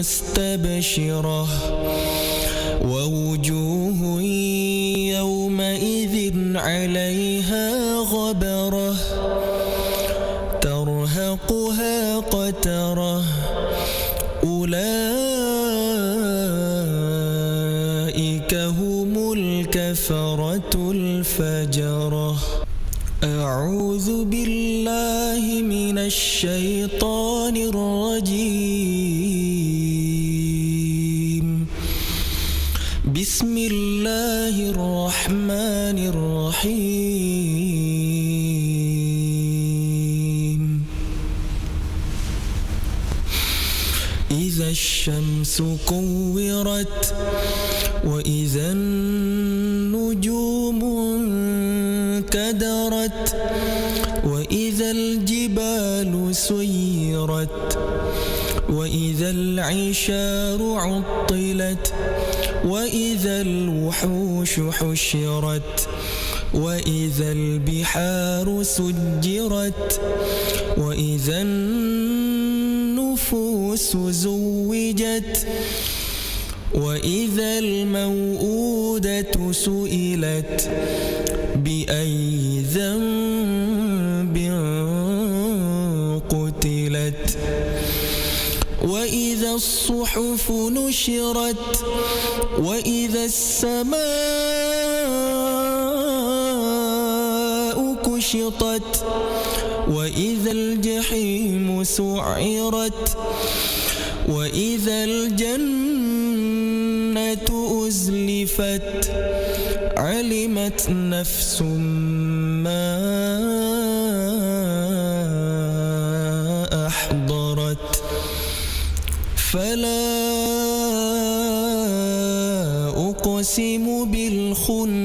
مستبشرة ووجوه يومئذ عليها غبرة ترهقها قترة أولئك هم الكفرة الفجرة. أعوذ بالله من الشيطان الرجيم. بسم الله الرحمن الرحيم. إذا الشمس كورت وإذا النجوم انكدرت وإذا الجبال سيرت وإذا العشار عطلت وإذا الوحوش حشرت وإذا البحار سجرت وإذا النفوس زوجت وإذا الموءودة سئلت بأي ذنب قتلت وإذا الصحف نشرت وإذا السماء كشطت وإذا الجحيم سعرت وإذا الجنة أزلفت علمت نفس ما أحضرت فلا أقسم بالخنس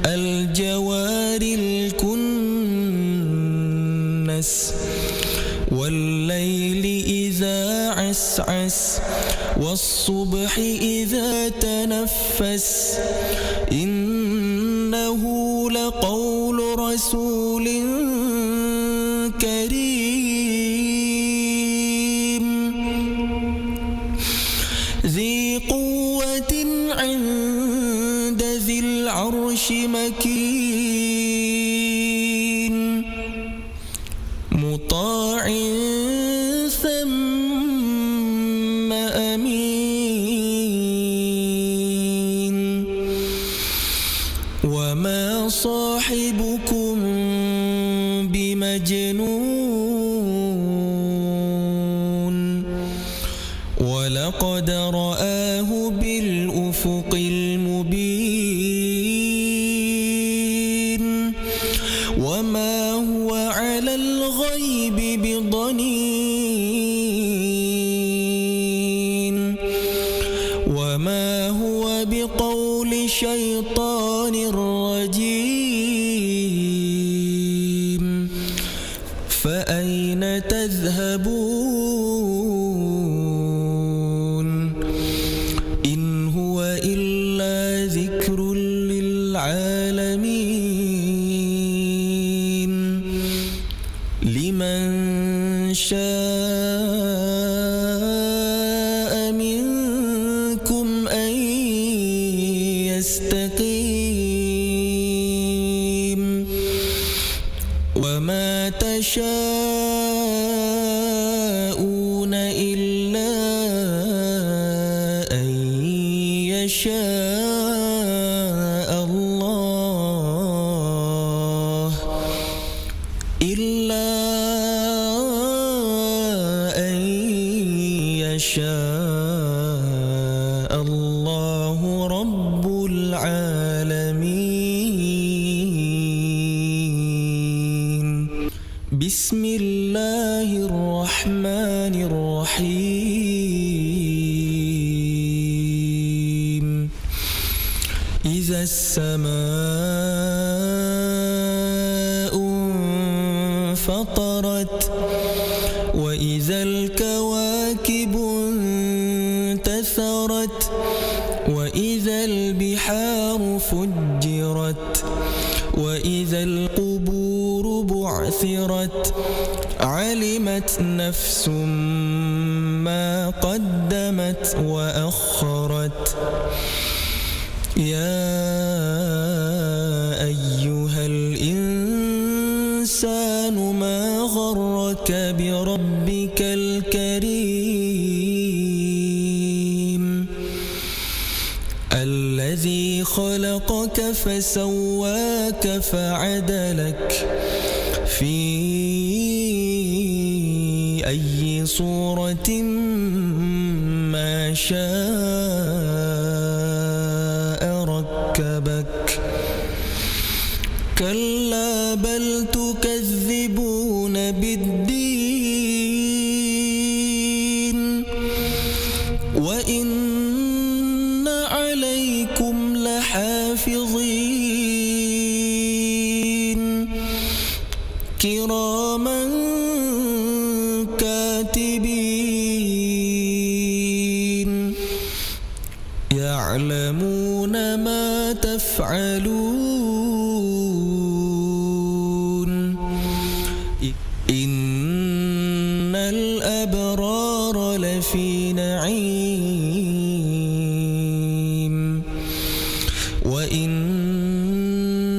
الجوار الكنس والليل إذا عسعس والصبح إذا تنفس إنه لقول رسول كريم ذي قوة عند ذي العرش مكين مطاع ثم أمين وما صاحبكم بمجنون ولقد رآه بالأفق المبين وما هو على الغيب بضنين وما هو بقول شيطان رجيم فأين تذهبون إن هو إلا ذكر للعالمين لمن شاء منكم أن يستقيم وما تشاءون إلا أن يشاء الله إلا أن يشاء الله رب العالمين. بسم الله الرحمن الرحيم. إذا السماء انفطرت وإذا الكواكب انتثرت وإذا البحار فجرت وإذا القبور بعثرت علمت علمت نفس ما قدمت وأخرت يا أيها الإنسان ما غرك بربك الكريم الذي خلقك فسواك فعدلك في أي صورة ما شاء ركبك كلا بل تكذبون بالدين وإن عليكم لحافظين كراما كاتبين يعلمون ما تفعلون إن الأبرار لفي نعيم وإن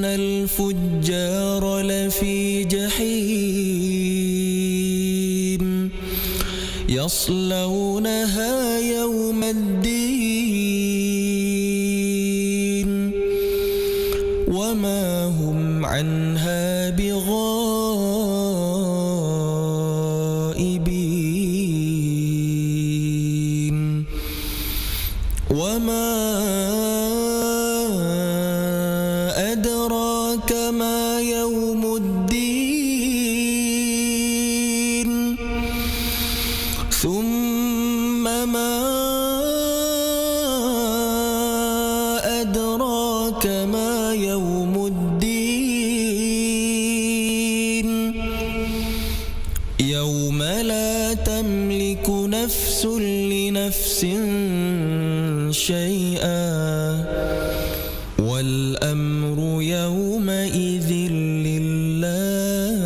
الفجار لفي جحيم يصلونها يوم الدين وما هم عنها بغائبين وما أدراك ما يوم الدين ثم ما أدراك ما يوم الدين يوم لا تملك نفس لنفس شيئا والأمر يومئذ لله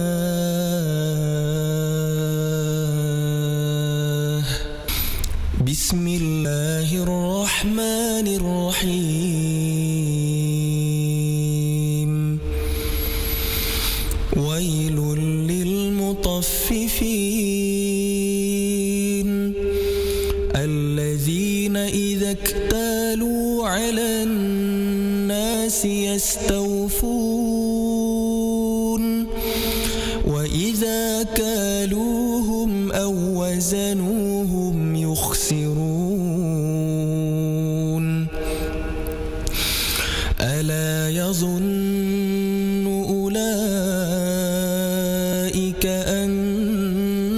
بسم الله الرحمن الرحيم ويل للمطففين الذين إذا اكتالوا على الناس يستوفون وإذا كالوهم أو وزنوهم يخسرون ألا يظن أولئك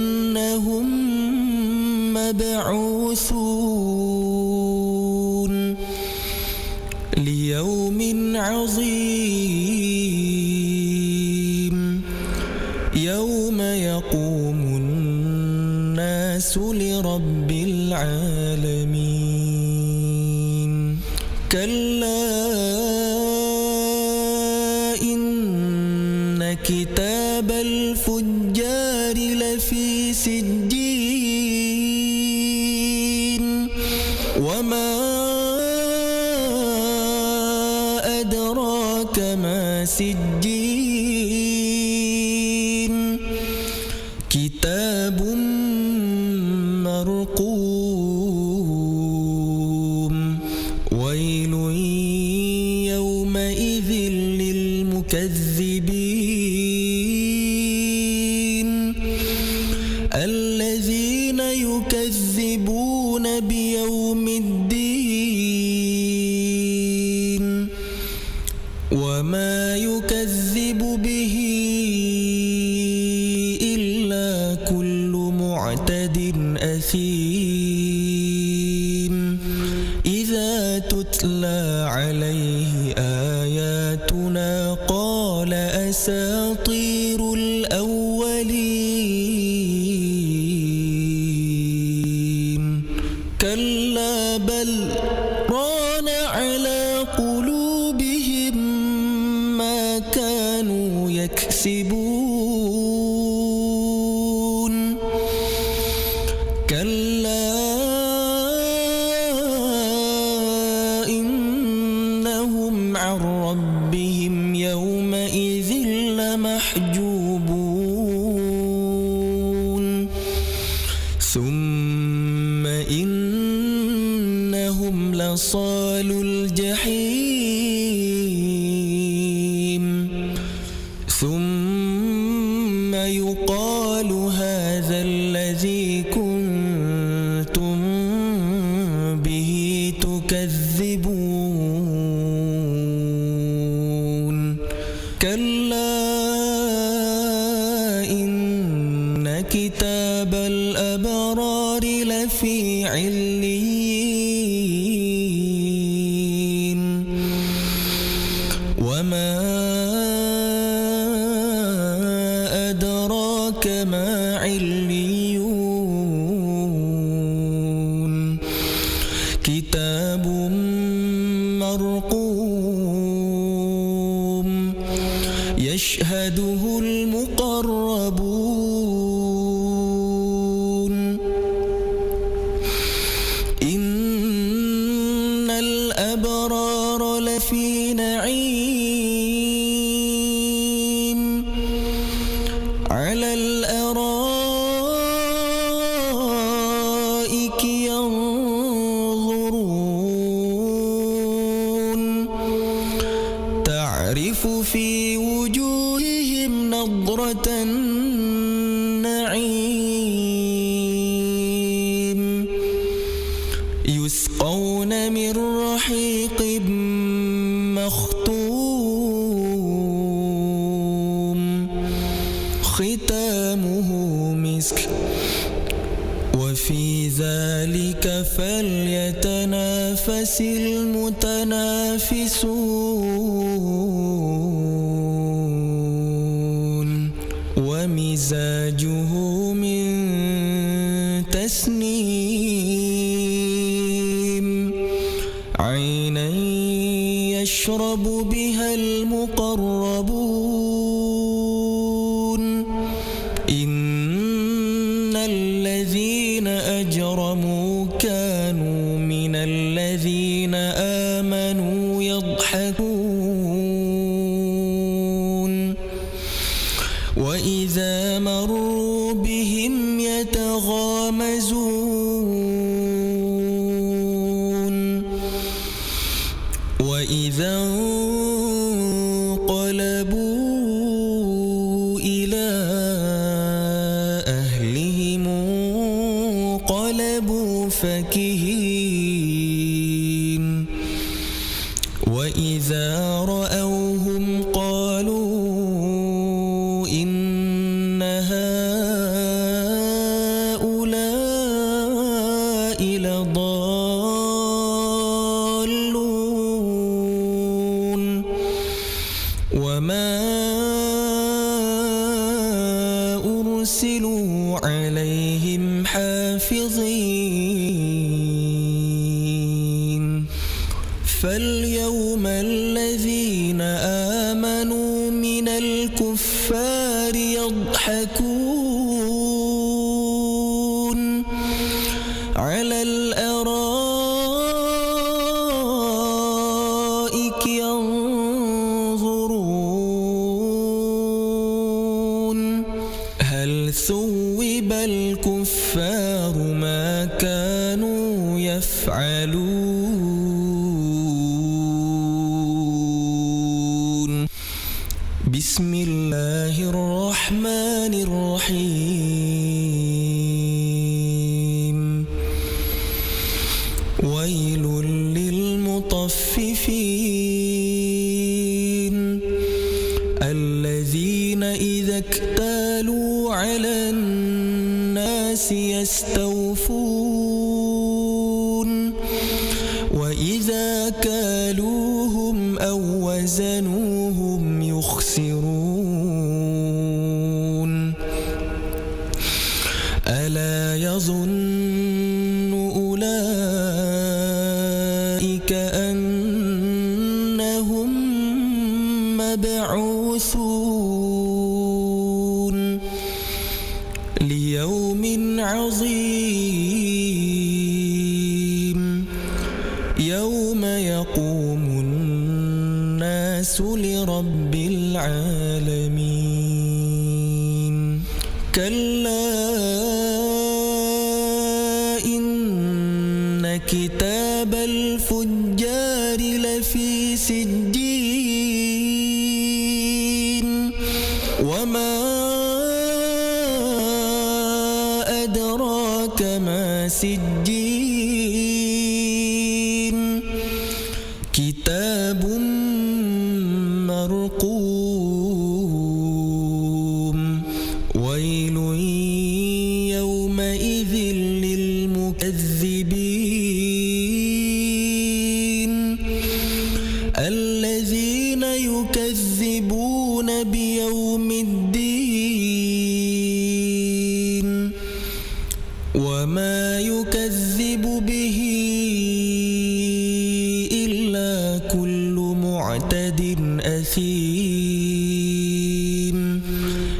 أنهم مبعوثون ليوم عظيم يوم يقوم الناس لرب العالمين كلا إن كتاب الفجار لفي سجين وما أدراك ما سجين كتاب مرقوم ويل يومئذ للمكذبين الذين يكذبون بيوم الدين وما يكذب به إلا كل معتد أثيم إذا تتلى عليه آياتنا قال أساطير الأولين كلا بل ران على قلوبهم ما كانوا يكسبون ثم إنهم لصالو الجحيم ثم يقال هذا الذي كنتم به تكذبون كلا إن كتاب الأبرار لفي عليين وما أدراك ما عليون كتاب مرقوم يشهده المقربون إن الأبرار لفي نعيم على الأرائك ينظرون تعرف في وجوههم نضرة النعيم يسقون من رحيق مختوم ختامه مسك وفي ذلك فليتنافس المتنافسون ومزاجه من تسنيم عينا يشرب بها المقربون إن الذين أجرموا كانوا من الذين آمنوا يضحكون وإذا مروا بهم يتغامزون وإذا انقلبوا إلى أهلهم انقلبوا فكهين وإذا رأوهم قالوا إن هؤلاء لضالون وما أرسلوا عليهم حافظين فاليوم الذين آمنوا من الكفار يضحكون على الأرائك ينظرون هل ثوب الكفار ما كانوا يفعلون بسم الله الرحمن الرحيم ويل للمطففين الذين إذا اكتالوا على الناس يستوفون وإذا كالوهم أو وزنوهم يخسرون ألا يظن أولئك أنهم مبعوثون ليوم عظيم يوم يقوم الناس لرب العالمين كلا أدراك ما سجين كتاب مرقوم ويل يومئذ للمكذبين الذين يكذبون بيوم الدين وما يكذب به إلا كل معتد أثيم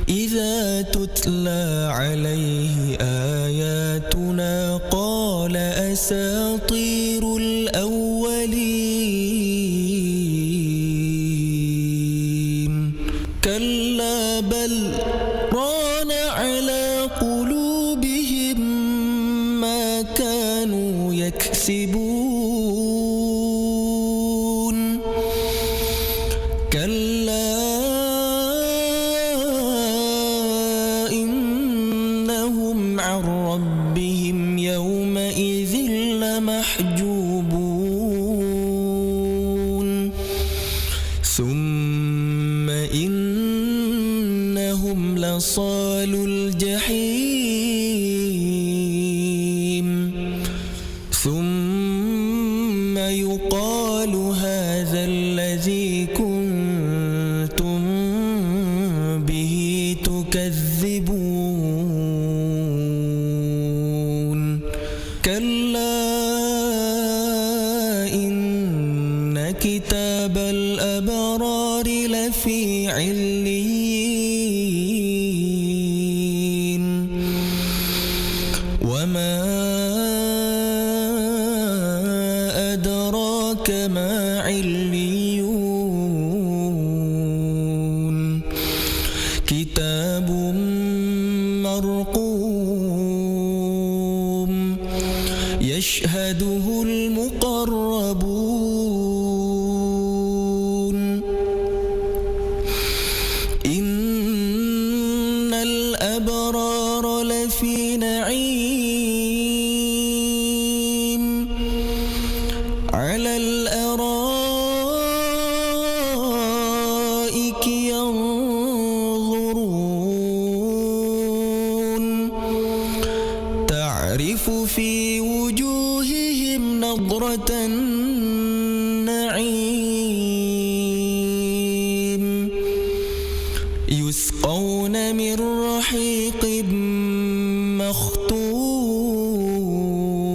إذا تتلى عليه آياتنا قال أساطير الأولين كلا بل ران على قلوبهم ما كانوا يكسبون كلا إنهم عن ربهم يومئذ لمحجوبون ثم إنهم لصالو الجحيم ثم يقال هذا الذي كنتم به تكذبون كلا إن كتاب الأبرار لفي عليين وما أدراك ما عليون كتاب مرقوم يشهده المقربون إن الأبرار لفي نعيم على الأرائك ينظرون تعرف في وجوههم نضرة النعيم يسقون من رحيق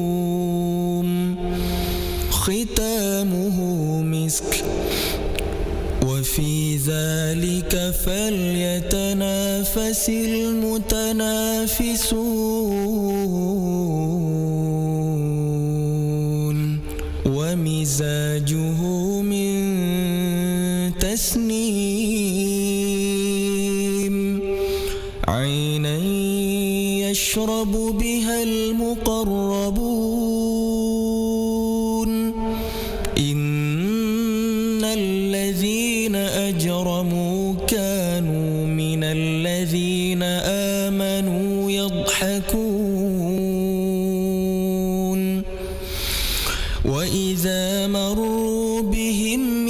مختوم ختامه مسك وفي ذلك فليتنافس المتنافسون ومزاجه من تسنيم عينا يشرب بها المقربون إن الذين أجرموا كانوا من الذين آمنوا يضحكون وإذا مروا بهم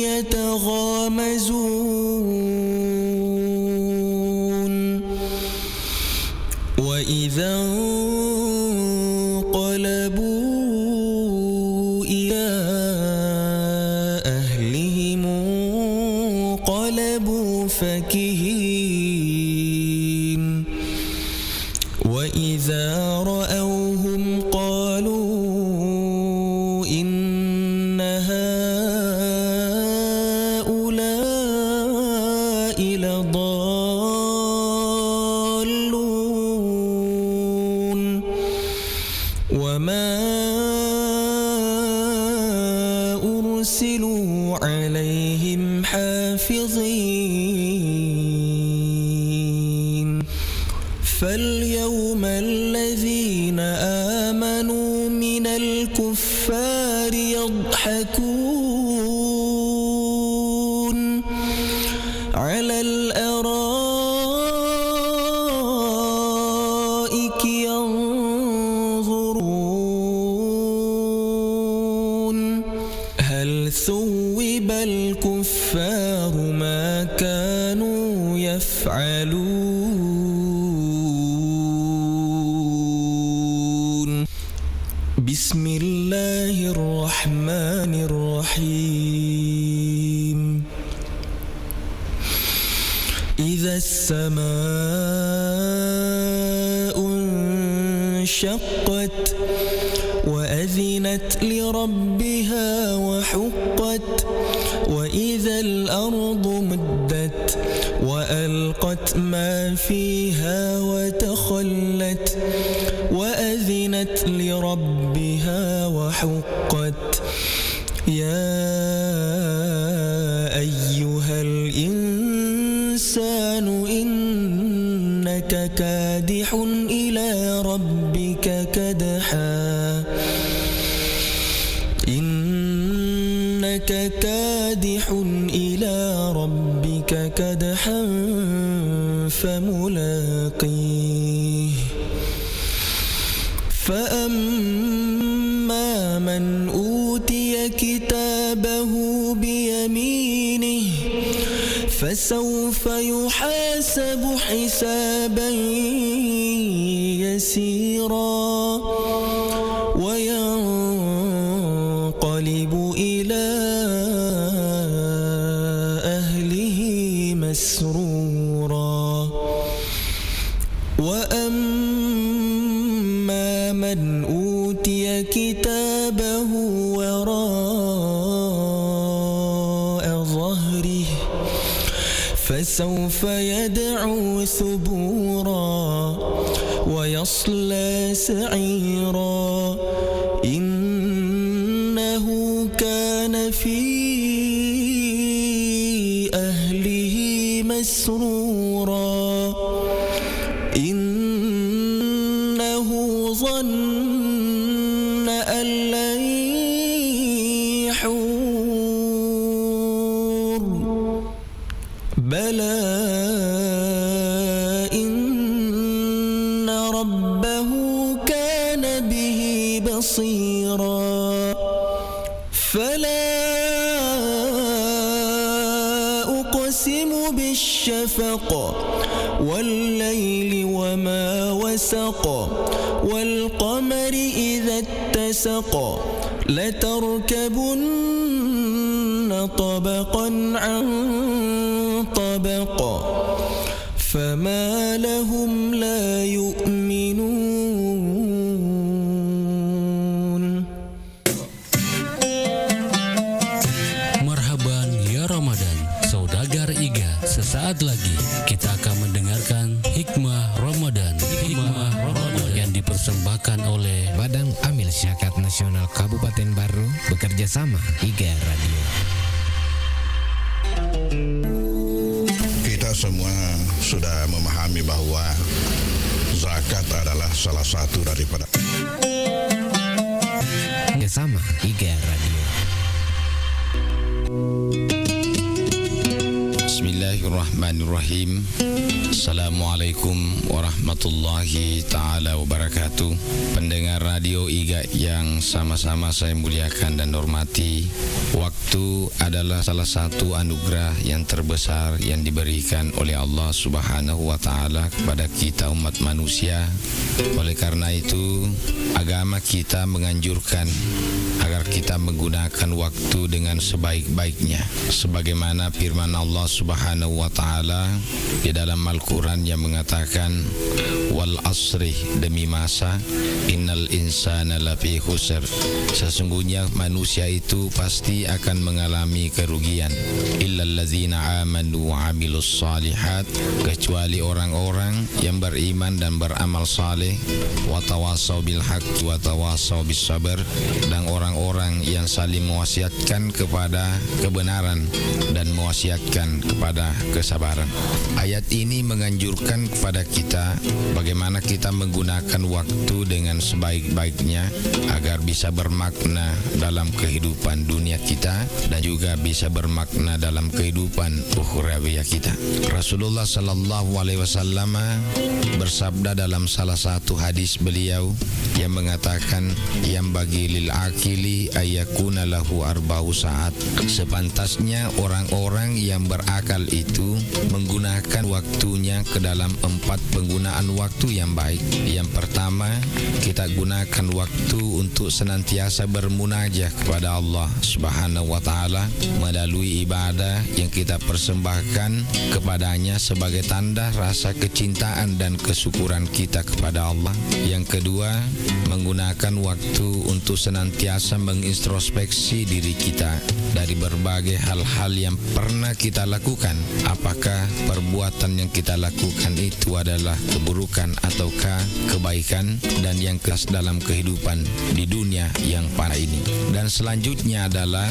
يتغامزون وإذا انقلبوا إلى أهلهم انقلبوا فكهين وإذا رأوهم قالوا إن هؤلاء لضالون وما أرسلوا عليهم حافظين فاليوم الذين آمنوا من الكفار يضحكون على الأرائك ينظرون ينظرون هل ثوب الكفار ما كانوا يفعلون بسم الله الرحمن الرحيم إذا السماء انشقت وأذنت لربها وحقت وإذا الأرض مدت وألقت ما فيها وتخلت وأذنت لربها وحقت يا أيها الإنسان إنك كادح إلى ربك كدحا إنك كادح إلى ربك كدحا فملاقيه فأما من أوتي كتابه بيمينه فسوف يحاسب حسابا يسيرا وينقلب إلى أهله مسرورا وأما من أوتي كتابه وراء ظهره فسوف يدعو ثبورا ويصلى سعيرا إنه كان في أهله مسرورا إنه ظن أن لن يحور بلى إن ربه كان به بصيرا فلا أقسم بالشفق والليل وما وسق والقمر إذا اتسق لتركبن طبقا عن طبق فما لهم لا يؤمنون. Marhaban ya Ramadan, saudagar IGA. Sesaat lagi kita akan mendengarkan Hikmah Ramadan. Yang dipersembahkan oleh Badan Amil Zakat Nasional Kabupaten Baru bekerja sama IGA Radio. Kita semua sudah memahami bahwa zakat adalah salah satu daripada Bersama IGA Radio. Bismillahirrahmanirrahim. Assalamualaikum warahmatullahi ta'ala wabarakatuh. Pendengar radio IGA yang sama-sama saya muliakan dan hormati, waktu adalah salah satu anugerah yang terbesar yang diberikan oleh Allah Subhanahu wa ta'ala kepada kita umat manusia. Oleh karena itu, agama kita menganjurkan agar kita menggunakan waktu dengan sebaik-baiknya, sebagaimana firman Allah Subhanahu wa ta'ala di dalam Al-Quran yang mengatakan, wal asri, demi masa, innal insana lafi khusr, sesungguhnya manusia itu pasti akan mengalami kerugian, illal ladzina amanu wa amilus salihat, kecuali orang-orang yang beriman dan beramal saleh, wa tawassaw bil haqqi wa tawassaw bis sabr, dan orang-orang yang saling mewasiatkan kepada kebenaran dan mewasiatkan kepada kesabaran. Ayat ini menganjurkan kepada kita bagaimana kita menggunakan waktu dengan sebaik-baiknya agar bisa bermakna dalam kehidupan dunia kita dan juga bisa bermakna dalam kehidupan ukhrawiyah kita. Rasulullah sallallahu alaihi wasallam bersabda dalam salah satu hadis beliau yang mengatakan yang bagi lil akili ayakuna lahu arba'u saat. Sepantasnya orang-orang yang berakal itu menggunakan waktunya ke dalam 4 penggunaan waktu yang baik. Yang pertama, kita gunakan waktu untuk senantiasa bermunajah kepada Allah Subhanahu wa taala melalui ibadah yang kita persembahkan kepadanya sebagai tanda rasa kecintaan dan kesyukuran kita kepada Allah. Yang kedua, menggunakan waktu untuk senantiasa mengintrospeksi diri kita dari berbagai hal-hal yang pernah kita lakukan. Apakah perbuatan yang kita lakukan itu adalah keburukan ataukah kebaikan, dan yang keras dalam kehidupan di dunia yang pada ini. Dan selanjutnya adalah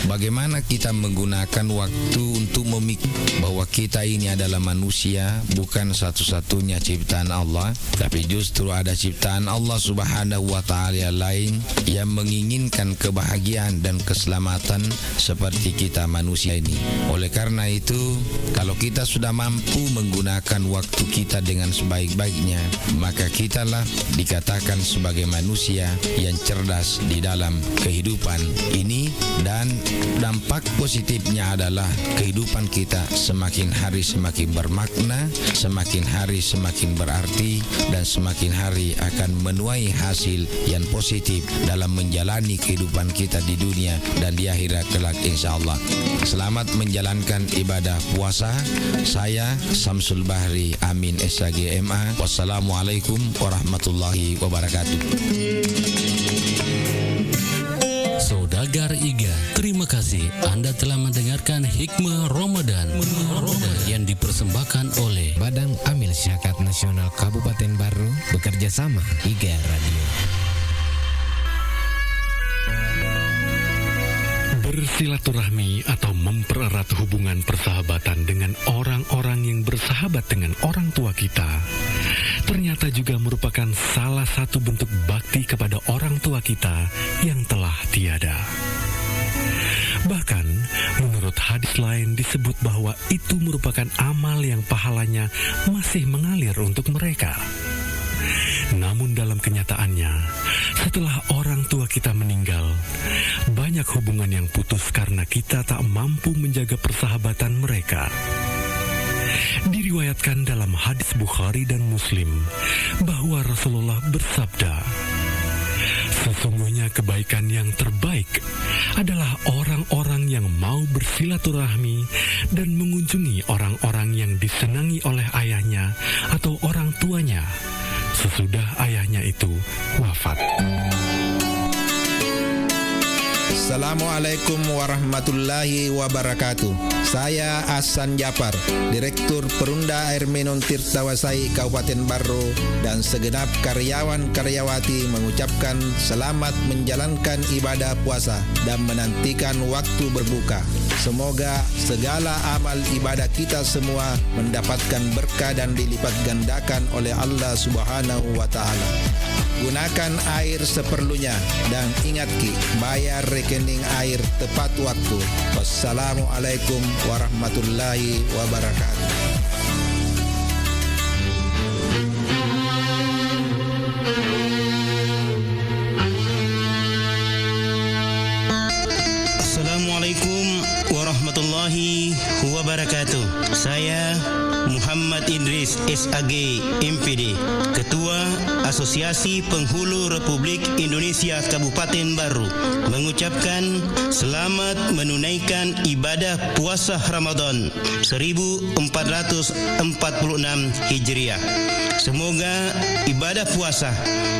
bagaimana kita menggunakan waktu untuk memikir bahwa kita ini adalah manusia, bukan satu-satunya ciptaan Allah, tapi justru ada ciptaan Allah Subhanahu wa taala lain yang menginginkan kebahagiaan dan keselamatan seperti kita manusia ini. Oleh karena itu, kalau kita sudah mampu menggunakan waktu kita dengan sebaik-baiknya, maka kitalah dikatakan sebagai manusia yang cerdas di dalam kehidupan ini, dan dampak positifnya adalah kehidupan kita semakin hari semakin bermakna, semakin hari semakin berarti, dan semakin hari akan menuai hasil yang positif dalam menjalani kehidupan kita di dunia dan di akhirat kelak insyaallah. Selamat menjalankan ibadah puasa. Saya Samsul Bahri Amin SAG MA. Wassalamualaikum warahmatullahi wabarakatuh. Saudagar Iga, terima kasih Anda telah mendengarkan Hikmah Ramadan yang dipersembahkan oleh Badan Amil Syakat Nasional Kabupaten Baru bekerja sama IGA Radio. Bersilaturahmi atau mempererat hubungan persahabatan dengan orang-orang yang bersahabat dengan orang tua kita ternyata juga merupakan salah satu bentuk bakti kepada orang tua kita yang telah tiada. Bahkan menurut hadis lain disebut bahwa itu merupakan amal yang pahalanya masih mengalir untuk mereka. Namun dalam kenyataannya, setelah orang tua kita meninggal, banyak hubungan yang putus karena kita tak mampu menjaga persahabatan mereka. Diriwayatkan dalam hadis Bukhari dan Muslim bahwa Rasulullah bersabda, sesungguhnya kebaikan yang terbaik adalah orang-orang yang mau bersilaturahmi dan mengunjungi orang-orang yang disenangi oleh ayahnya atau orang tuanya sesudah ayahnya itu wafat. Assalamualaikum warahmatullahi wabarakatuh. Saya Hasan Japar, Direktur Perunda Air Minum Tirtawasai Kabupaten Barro, dan segenap karyawan-karyawati mengucapkan selamat menjalankan ibadah puasa dan menantikan waktu berbuka. Semoga segala amal ibadah kita semua mendapatkan berkah dan dilipat gandakan oleh Allah Subhanahu wa taala. Gunakan air seperlunya dan ingat Ki, bayar rekening air tepat waktu. Wassalamualaikum warahmatullahi wabarakatuh. Assalamualaikum warahmatullahi wabarakatuh. Saya Muhammad Idris SAG MPD, Ketua Asosiasi Penghulu Republik Indonesia Kabupaten Baru, mengucapkan selamat menunaikan ibadah puasa Ramadan 1446 Hijriah. Semoga ibadah puasa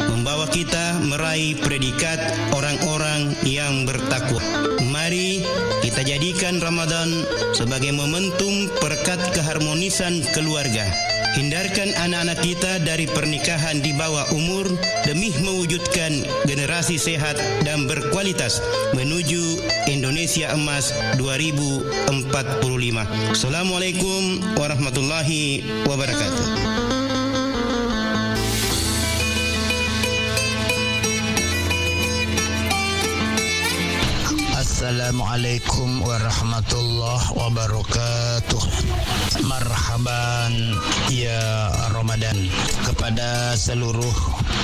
membawa kita meraih predikat orang-orang yang bertakwa. Mari kita jadikan Ramadan sebagai momentum perekat keharmonisan keluarga. Hindarkan anak-anak kita dari pernikahan di bawah umur demi mewujudkan generasi sehat dan berkualitas menuju Indonesia Emas 2045. Assalamualaikum warahmatullahi wabarakatuh. Assalamualaikum warahmatullahi wabarakatuh. Marhaban ya Ramadan. Kepada seluruh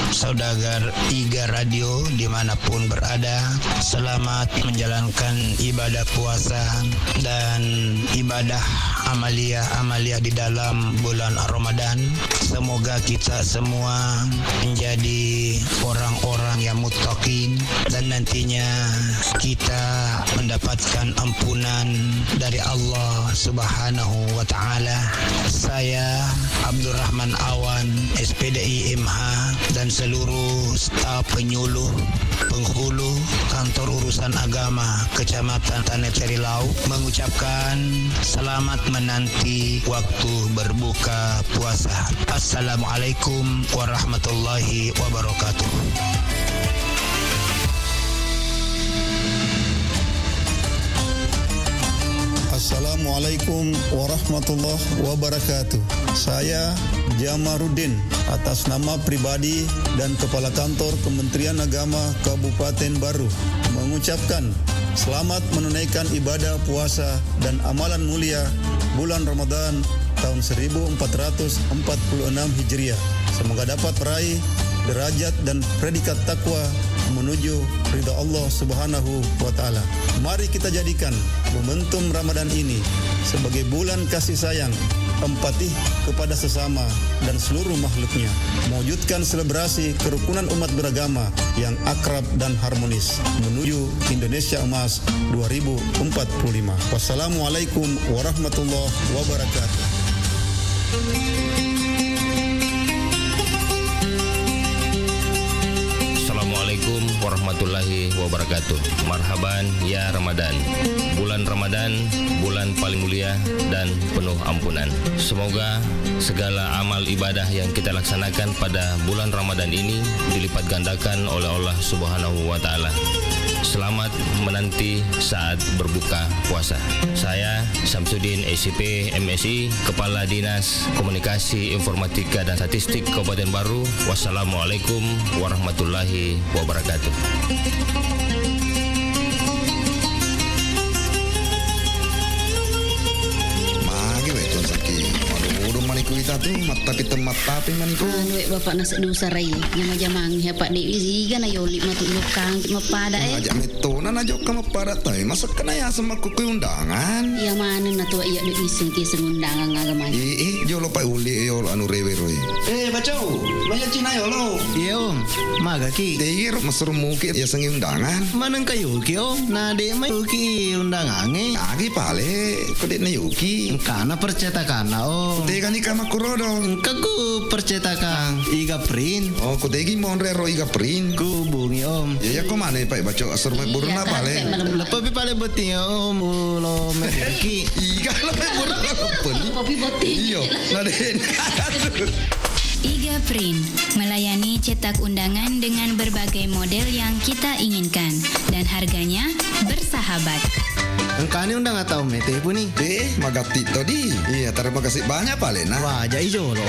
saudagar IGA Radio dimanapun berada, selamat menjalankan ibadah puasa dan ibadah amalia di dalam bulan Ramadan. Semoga kita semua menjadi orang-orang yang muttaqin dan nantinya kita mendapatkan ampunan dari Allah Subhanahu wa taala. Saya Abdurrahman Awan, SPDI MH, dan seluruh staf penyuluh penghulu kantor urusan agama Kecamatan Tanah Terilau mengucapkan selamat menanti waktu berbuka puasa. Assalamualaikum warahmatullahi wabarakatuh. Assalamualaikum warahmatullahi wabarakatuh. Saya Jamaruddin atas nama pribadi dan Kepala Kantor Kementerian Agama Kabupaten Baru mengucapkan selamat menunaikan ibadah puasa dan amalan mulia bulan Ramadan tahun 1446 Hijriah. Semoga dapat meraih derajat dan predikat takwa menuju ridha Allah Subhanahu wa taala. Mari kita jadikan momentum Ramadan ini sebagai bulan kasih sayang, empati kepada sesama dan seluruh makhluknya, mewujudkan selebrasi kerukunan umat beragama yang akrab dan harmonis menuju Indonesia Emas 2045. Wassalamualaikum warahmatullahi wabarakatuh. Assalamualaikum warahmatullahi wabarakatuh. Marhaban ya Ramadan. Bulan Ramadan, bulan paling mulia dan penuh ampunan. Semoga segala amal ibadah yang kita laksanakan pada bulan Ramadan ini dilipat gandakan oleh Allah Subhanahu wa taala. Selamat menanti saat berbuka puasa. Saya Samsudin SCP MSI, Kepala Dinas Komunikasi Informatika dan Statistik Kabupaten Baru. Wassalamualaikum warahmatullahi wabarakatuh. Kita tuh tapi maniku. Bapak nasa dosa rai yang majamang ya Pak Dewi ziga na yoli matuk lukang mapada Ajak meto na najok ka mapada tay. Masa kena ya sama kuku undangan. Yang mana na tua iya dek iseng kiseng undangan ngagaman. Jolo pa uli yo anu rewe roy. Bacau, banyak Cina yo lo. Iya om, maga ki. Deir masur muki ya sengi undangan. Manang kayu ki om, na de mai ki undangan Agi pale, kode na yuki. Kana percetakan om. Tega ni kama kurodo. Kaku percetakan iga print. Oh, kodegi monrero iga print. Ku bungi om. Ya ko mana pak baco asur mai buruna pale. Lepo pi pale beti om ulo meriki. Iga lepo buruna pun. Kopi boti. Iyo, naden. IGA Print melayani cetak undangan dengan berbagai model yang kita inginkan dan harganya bersahabat. Engkau undang atau mete pun ni? Magati tadi. Iya, terima kasih banyak pale na. Wajah ijo lo.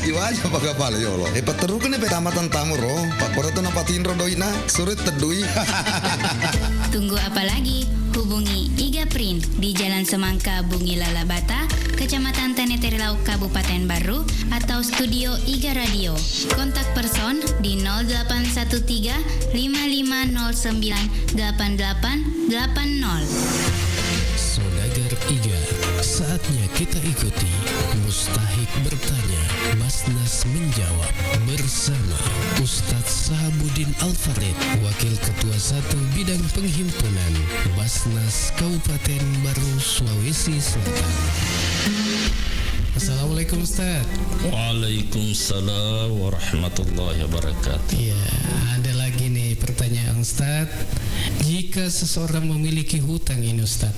Iwajah pakai pale yo lo. Peteru kene tamatan tamu ro. Pak Poroto napatin ro doina. Surit tedui. Tunggu apa lagi? Hubungi IGA Print di Jalan Semangka Bungi Lalabata, Kecamatan Taneterilau, Kabupaten Baru, atau Studio IGA Radio. Kontak person di 0813 5509 8880. Saudagar IGA, saatnya kita ikuti Mustahik bertanya, Basnas menjawab bersama Ustadz Sahabudin Al-Farid, Wakil Ketua 1 Bidang Penghimpunan Basnas Kabupaten Baru, Sulawesi Selatan. Assalamualaikum Ustaz. Waalaikumsalam warahmatullahi wabarakatuh. Ya, ada lagi nih pertanyaan Ustaz. Jika seseorang memiliki hutang ini Ustaz,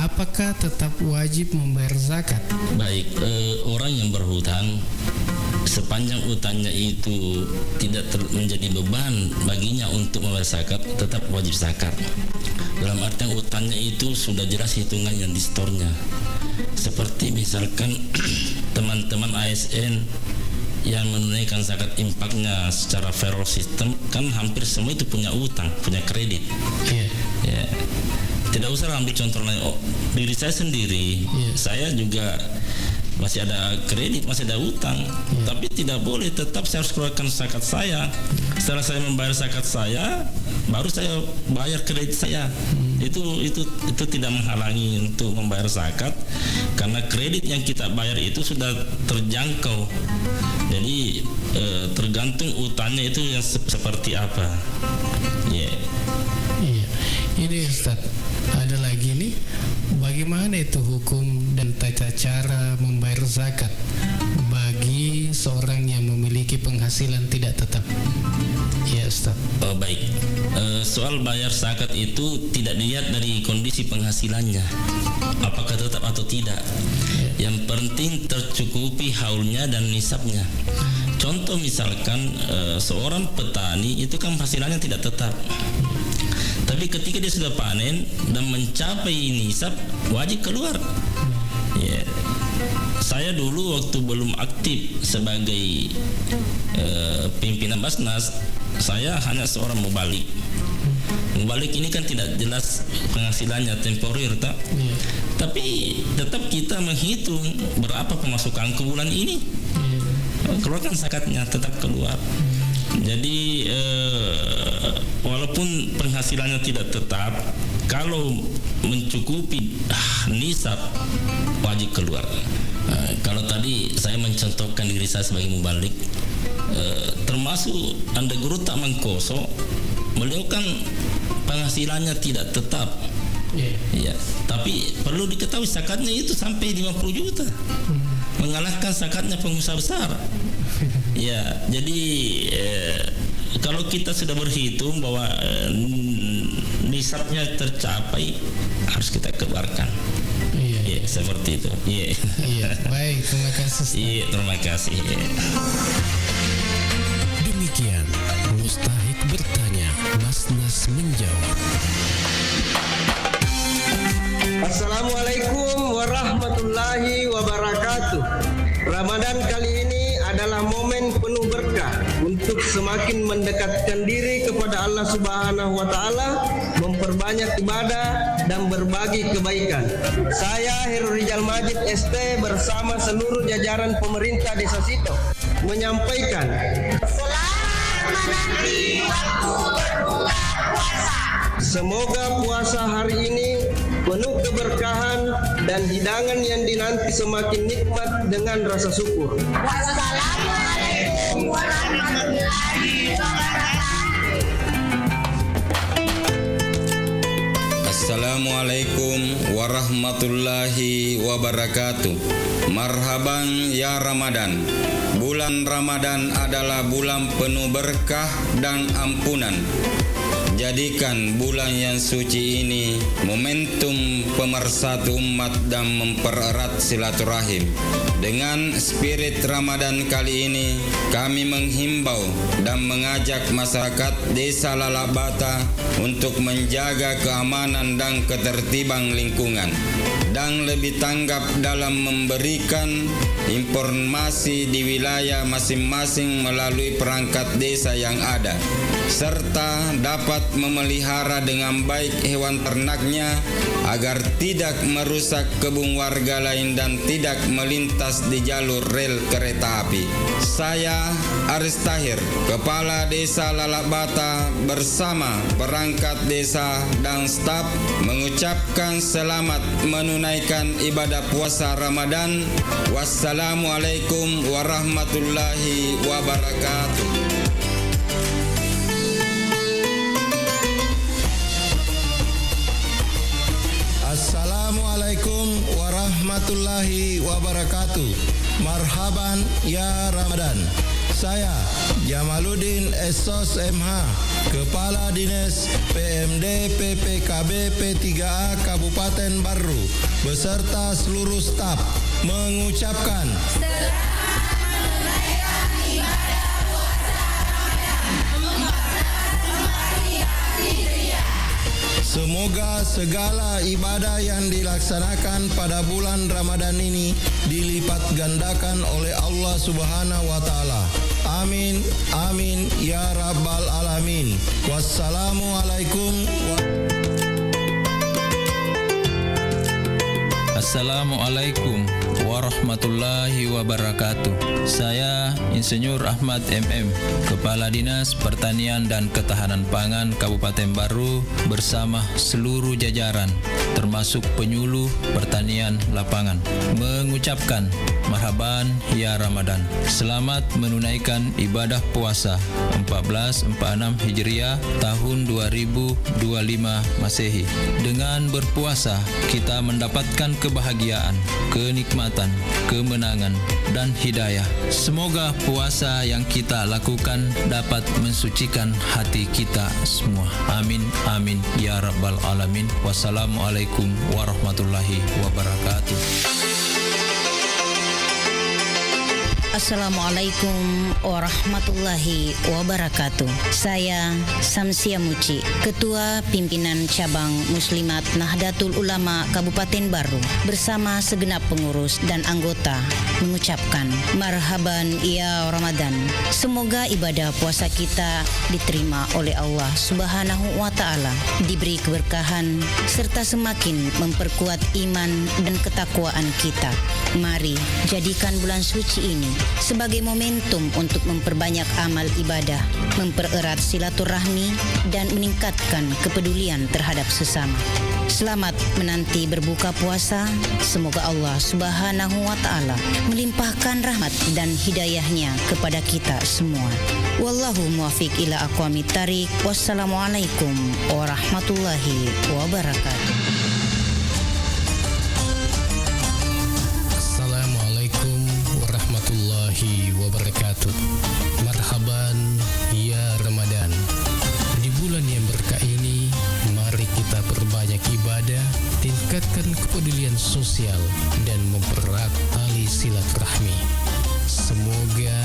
apakah tetap wajib membayar zakat? Baik, orang yang berhutang sepanjang utangnya itu tidak menjadi beban baginya untuk membayar zakat, tetap wajib zakat. Dalam artian utangnya itu sudah jelas hitungannya di store-nya. Seperti misalkan teman-teman ASN yang menunaikan zakat infaknya secara federal system kan hampir semua itu punya utang, punya kredit. Ya. Tidak usah ambil contoh lain. Diri saya sendiri, saya juga masih ada kredit, masih ada utang, tapi tidak boleh, tetap saya harus keluarkan zakat saya. Setelah saya membayar zakat saya, baru saya bayar kredit saya. Itu tidak menghalangi untuk membayar zakat, karena kredit yang kita bayar itu sudah terjangkau. Jadi tergantung utangnya itu yang seperti apa. Iya. Ini Ustaz, ada lagi nih, bagaimana itu hukum dan tata cara membayar zakat bagi seorang yang memiliki penghasilan tidak tetap? Ya Ustaz. Baik. Soal bayar zakat itu tidak dilihat dari kondisi penghasilannya, apakah tetap atau tidak. Yang penting tercukupi haulnya dan nisabnya. Contoh misalkan seorang petani itu kan penghasilannya tidak tetap, tapi ketika dia sudah panen dan mencapai nisab, wajib keluar. Saya dulu waktu belum aktif sebagai pimpinan Basnas, saya hanya seorang mubalik. Mubalik ini kan tidak jelas penghasilannya, temporer tak? Tapi tetap kita menghitung berapa pemasukan ke bulan ini, keluarkan zakatnya, tetap keluar. Jadi walaupun penghasilannya tidak tetap, kalau mencukupi nisab, wajib keluar. Kalau tadi saya mencontohkan diri saya sebagai mubalik, termasuk Anda Guru Tak Mangkoso, beliau kan penghasilannya tidak tetap. Ya, tapi perlu diketahui zakatnya itu sampai 50 juta, mengalahkan zakatnya pengusaha besar. Ya, jadi kalau kita sudah berhitung bahwa nisabnya tercapai, harus kita keluarkan. Iya, seperti itu. Iya. Baik, terima kasih. Iya, terima kasih. Demikian Mustahik bertanya, Basnas menjawab. Assalamualaikum warahmatullahi wabarakatuh. Ramadan kali ini adalah momen penuh berkah untuk semakin mendekatkan diri kepada Allah Subhanahu wa taala, memperbanyak ibadah dan berbagi kebaikan. Saya Heru Rijal Majid ST bersama seluruh jajaran pemerintah Desa Sito menyampaikan selamat menanti waktu berbuka puasa. Semoga puasa hari ini penuh keberkahan dan hidangan yang dinanti semakin nikmat dengan rasa syukur. Wassalamualaikum warahmatullahi wabarakatuh. Assalamualaikum warahmatullahi wabarakatuh. Marhaban ya Ramadan. Bulan Ramadan adalah bulan penuh berkah dan ampunan. Jadikan bulan yang suci ini momentum pemersatu umat dan mempererat silaturahim. Dengan spirit Ramadan kali ini, kami menghimbau dan mengajak masyarakat Desa Lalabata untuk menjaga keamanan dan ketertiban lingkungan, dan lebih tanggap dalam memberikan informasi di wilayah masing-masing melalui perangkat desa yang ada, serta dapat memelihara dengan baik hewan ternaknya agar tidak merusak kebun warga lain dan tidak melintas di jalur rel kereta api. Saya Aris Tahir, Kepala Desa Lalabata bersama perangkat desa dan staf mengucapkan selamat menunaikan ibadah puasa Ramadan. Wassalamualaikum warahmatullahi wabarakatuh. Assalamualaikum warahmatullahi wabarakatuh. Marhaban ya Ramadan. Saya Jamaluddin Esos MH, Kepala Dinas PMD PPKB P3A Kabupaten Barru beserta seluruh staf mengucapkan Semoga segala ibadah yang dilaksanakan pada bulan Ramadan ini dilipat gandakan oleh Allah Subhanahu wa taala. Amin, amin ya rabbal alamin. Wassalamualaikum Assalamualaikum warahmatullahi wabarakatuh. Saya Insinyur Ahmad MM, Kepala Dinas Pertanian dan Ketahanan Pangan Kabupaten Baru bersama seluruh jajaran termasuk penyuluh pertanian lapangan mengucapkan marhaban ya Ramadan. Selamat menunaikan ibadah puasa 1446 Hijriah tahun 2025 Masehi. Dengan berpuasa kita mendapatkan kebahagiaan, kenikmatan, kemenangan, dan hidayah. Semoga puasa yang kita lakukan dapat mensucikan hati kita semua. Amin, amin, ya rabbal alamin. Wassalamualaikum warahmatullahi wabarakatuh. Assalamualaikum warahmatullahi wabarakatuh. Saya Samsia Muci, Ketua Pimpinan Cabang Muslimat Nahdlatul Ulama Kabupaten Baru bersama segenap pengurus dan anggota mengucapkan marhaban ya Ramadan. Semoga ibadah puasa kita diterima oleh Allah Subhanahu wa taala, diberi keberkahan serta semakin memperkuat iman dan ketakwaan kita. Mari jadikan bulan suci ini sebagai momentum untuk memperbanyak amal ibadah, mempererat silaturahmi, dan meningkatkan kepedulian terhadap sesama. Selamat menanti berbuka puasa. Semoga Allah Subhanahu wa taala melimpahkan rahmat dan hidayahnya kepada kita semua. Wallahu muwaffiq ila aqwamit thariq. Wassalamualaikum warahmatullahi wabarakatuh. Wabarakatuh. Marhaban ya Ramadan. Di bulan yang berkah ini, mari kita perbanyak ibadah, tingkatkan kepedulian sosial, dan mempererat tali silaturahmi. Semoga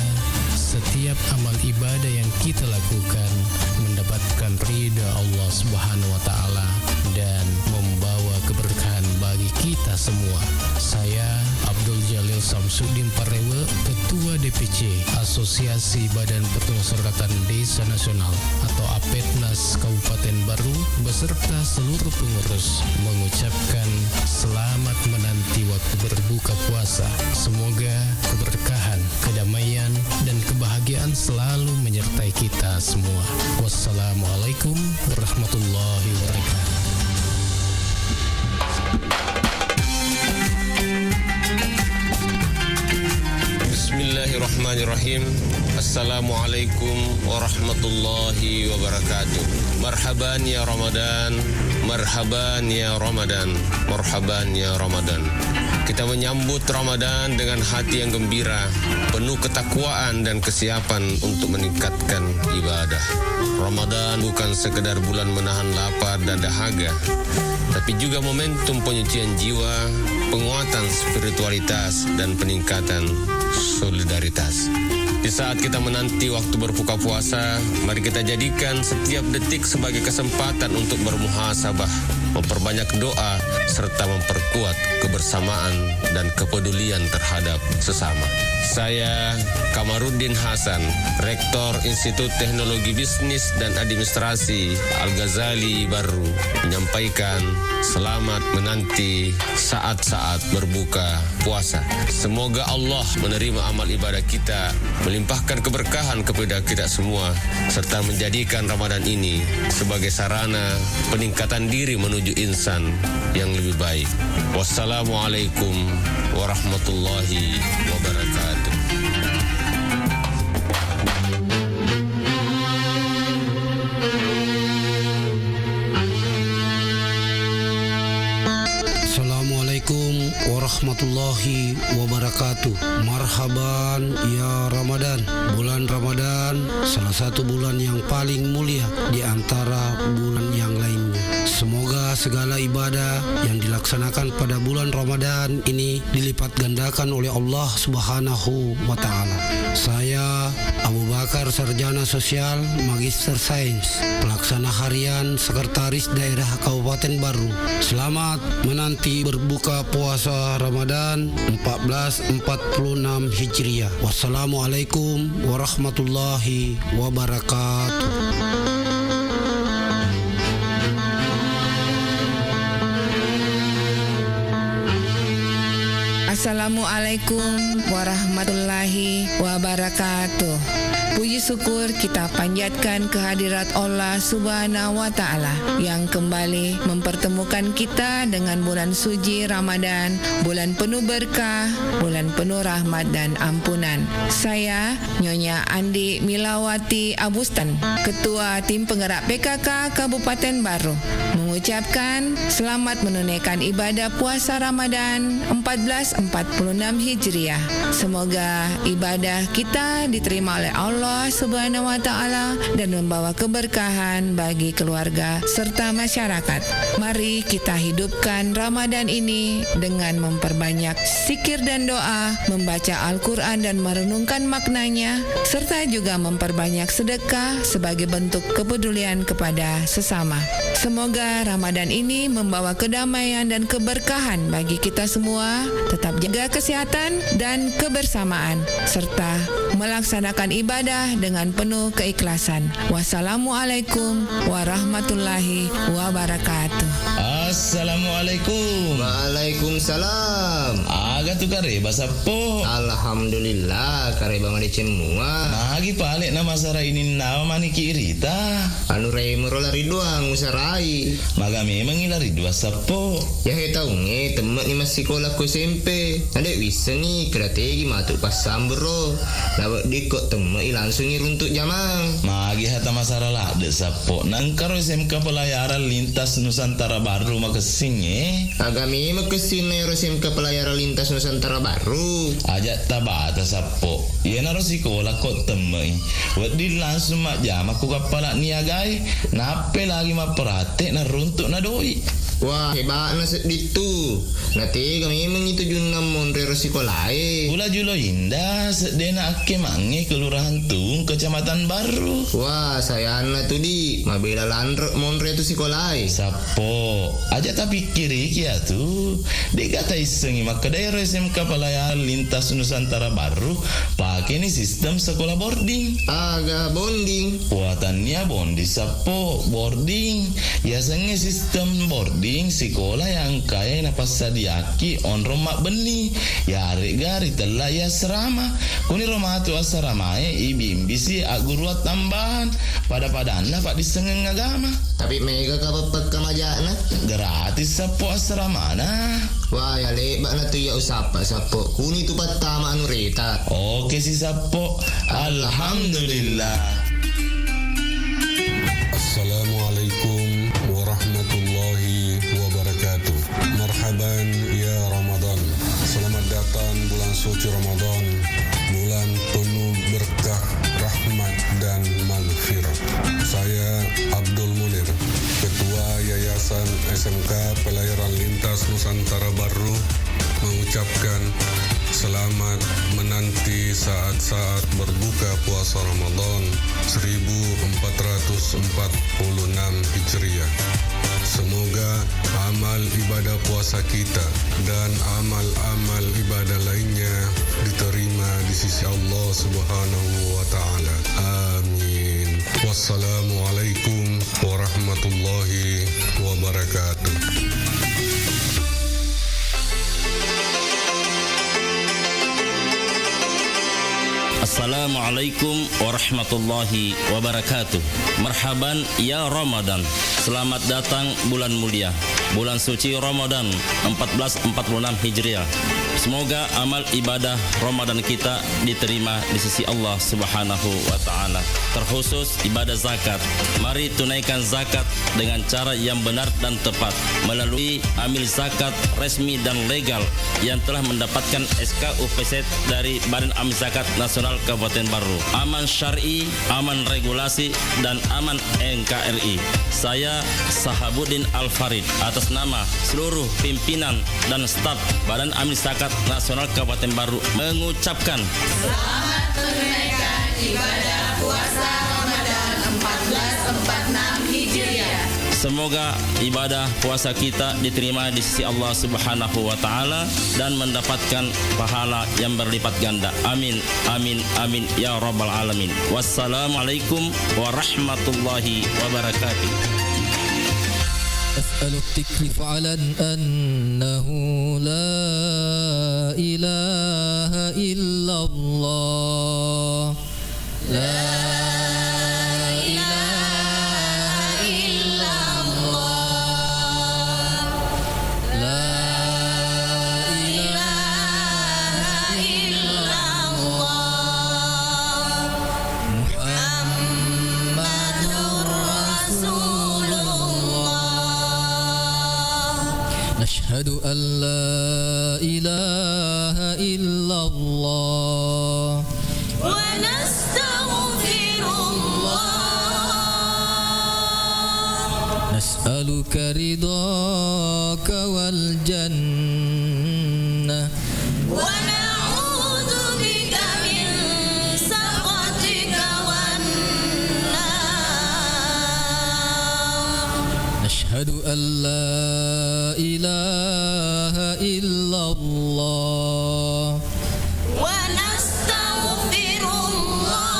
setiap amal ibadah yang kita lakukan mendapatkan ridha Allah Subhanahu wa taala dan membawa keberkahan bagi kita semua. Saya Abdul Jalil Samsudin Parewe, Ketua DPC Asosiasi Badan Permusyawaratan Desa Nasional atau APEDNAS Kabupaten Baru beserta seluruh pengurus mengucapkan selamat menanti waktu berbuka puasa. Semoga keberkahan, kedamaian, dan kebahagiaan selalu menyertai kita semua. Wassalamualaikum warahmatullahi wabarakatuh. Bismillahirrahmanirrahim. Assalamualaikum warahmatullahi wabarakatuh. Marhaban ya Ramadan, marhaban ya Ramadan, marhaban ya Ramadan. Kita menyambut Ramadan dengan hati yang gembira, penuh ketakwaan dan kesiapan untuk meningkatkan ibadah. Ramadan bukan sekedar bulan menahan lapar dan dahaga, tapi juga momentum penyucian jiwa, penguatan spiritualitas, dan peningkatan solidaritas. Di saat kita menanti waktu berbuka puasa, mari kita jadikan setiap detik sebagai kesempatan untuk bermuhasabah, memperbanyak doa, serta memperkuat kebersamaan dan kepedulian terhadap sesama. Saya Kamaruddin Hasan, Rektor Institut Teknologi Bisnis dan Administrasi Al-Ghazali Baru, menyampaikan selamat menanti saat-saat berbuka puasa. Semoga Allah menerima amal ibadah kita, melimpahkan keberkahan kepada kita semua, serta menjadikan Ramadan ini sebagai sarana peningkatan diri menuju insan yang lebih baik. Wassalamualaikum warahmatullahi wabarakatuh. Assalamualaikum warahmatullahi wabarakatuh. Marhaban ya Ramadan. Bulan Ramadan salah satu bulan yang paling mulia di antara bulan yang lainnya. Semoga segala ibadah yang dilaksanakan pada bulan Ramadan ini dilipat gandakan oleh Allah Subhanahu wa Ta'ala. Saya Abu Bakar, Sarjana Sosial, Magister Sains, pelaksana harian Sekretaris Daerah Kabupaten Baru. Selamat menanti berbuka puasa Ramadan 1446 Hijriah. Wassalamualaikum warahmatullahi wabarakatuh. Assalamualaikum warahmatullahi wabarakatuh. Puji syukur kita panjatkan kehadirat Allah Subhanahu wa Ta'ala yang kembali mempertemukan kita dengan bulan suci Ramadan, bulan penuh berkah, bulan penuh rahmat dan ampunan. Saya Nyonya Andi Milawati Abustan, Ketua Tim Penggerak PKK Kabupaten Baru, mengucapkan selamat menunaikan ibadah puasa Ramadan 1446 Hijriah. Semoga ibadah kita diterima oleh Allah Subhanahu wa Ta'ala dan membawa keberkahan bagi keluarga serta masyarakat. Mari kita hidupkan Ramadan ini dengan memperbanyak zikir dan doa, membaca Al-Quran dan merenungkan maknanya, serta juga memperbanyak sedekah sebagai bentuk kepedulian kepada sesama. Semoga Ramadan ini membawa kedamaian dan keberkahan bagi kita semua. Tetap jaga kesehatan dan kebersamaan, serta melaksanakan ibadah dengan penuh keikhlasan. Wassalamualaikum warahmatullahi wabarakatuh. Assalamualaikum. Waalaikumsalam. Aga tu kare bahasa po. Alhamdulillah kare bang ada cemua. Nagi palik nama sara ini nama mani kirita. Anu rei merolari doang usarai. Maga memang ilari dua sapo. Ya he tahu nge temen ni masih sekolah ku SMP. Ada wisa ni strategi matuk pas sambro. Lawak dikot temen langsung iruntuk jamang. Magi hata masara lah de sapo. Nangkaro SMK Pelayaran Lintas Nusantara Baru makasing agami makasin na SMK Pelayaran Lintas Nusantara Baru. Ajak tabata sapo. Iya naro sikola kot temui. Wadi langsung mak jam aku kapala niagai. Nape lagi maperate na runtuk na doi. Wah hebat na ditu. Nanti kami memang itu junam monre resikolai. Pula julo indah sedena ake mange kelurahan Tung Kecamatan Baru. Wah saya anak tu di mabela landrek monre tu sikolai. Sapo aja tapi kiri kia tu. Dek kata isengi maka daerah SMK Pelayaran Lintas Nusantara Baru pakai ni sistem sekolah boarding. Agak bonding. Buatannya bondi sapo boarding. Ya sengi sistem boarding sekolah yang kaya na pasadiaki on romak beni ya gari telah ya serama kuni rumah tu asramae ibimbisi aguruat tambahan pada padana pak disengeng agama tapi mega kapapak kamajana gratis sapo asrama na. Wah ya lebat na tu ya usapa sapo kuni tu patama anu reta. Oke si sapo alhamdulillah. Assalamualaikum warahmatullahi wabarakatuh. Marhaban ya Ramadan. Selamat datang bulan suci Ramadan, bulan penuh berkah, rahmat dan maghfirah. Saya Abdul Munir, Ketua Yayasan SMK Pelayaran Lintas Nusantara Baru, mengucapkan selamat menanti saat-saat berbuka puasa Ramadan 1446 Hijriah. Semoga amal ibadah puasa kita dan amal-amal ibadah lainnya diterima di sisi Allah Subhanahu wa Ta'ala. Amin. Wassalamualaikum warahmatullahi wabarakatuh. Assalamualaikum warahmatullahi wabarakatuh. Marhaban ya Ramadan. Selamat datang bulan mulia, bulan suci Ramadan 1446 Hijriah. Semoga amal ibadah Ramadan kita diterima di sisi Allah Subhanahu wa taala. Terkhusus ibadah zakat. Mari tunaikan zakat dengan cara yang benar dan tepat melalui amil zakat resmi dan legal yang telah mendapatkan SK UPZ dari Badan Amil Zakat Nasional Kabupaten Baru. Aman syar'i, aman regulasi, dan aman NKRI. Saya Sahabuddin Al-Farid atas nama seluruh pimpinan dan staf Badan Amil Zakat Nasional Kabupaten Baru mengucapkan selamat menunaikan ibadah puasa Ramadan 1446 Hijriah. Semoga ibadah puasa kita diterima di sisi Allah Subhanahu wa taala dan mendapatkan pahala yang berlipat ganda. Amin, amin, amin ya rabbal alamin. Wassalamualaikum warahmatullahi wabarakatuh. أسأل التكليف على أنه لا إله إلا الله لا إله إلا الله لا إله إلا الله محمد رسول نشهد أن لا إله إلا الله ونستغفر الله نسألك رضاك والجنة ونعوذ بك من سخطك والنار نشهد أن لا إله إلا الله ونستغفر الله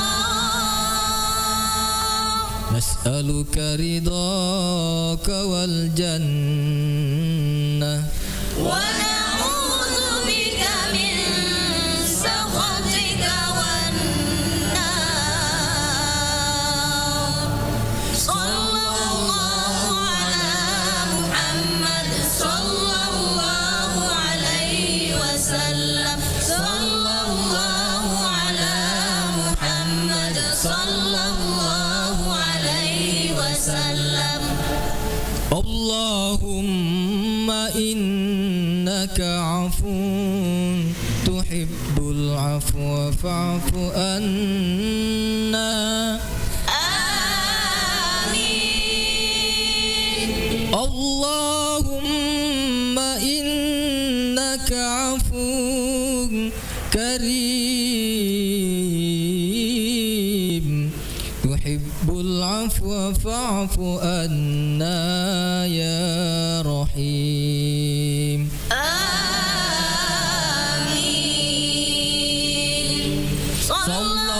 نسألك رضاك والجنة ونعوذ بك من سخطك والنار صلى الله على محمد صلى الله عليه وسلم صلى الله على محمد صلى الله عليه وسلم اللهم إنك عفو تحب العفو فاعف عنا آمين اللهم إنك عفو كريم تحب العفو فاعف عنا يا رحيم آمين صلى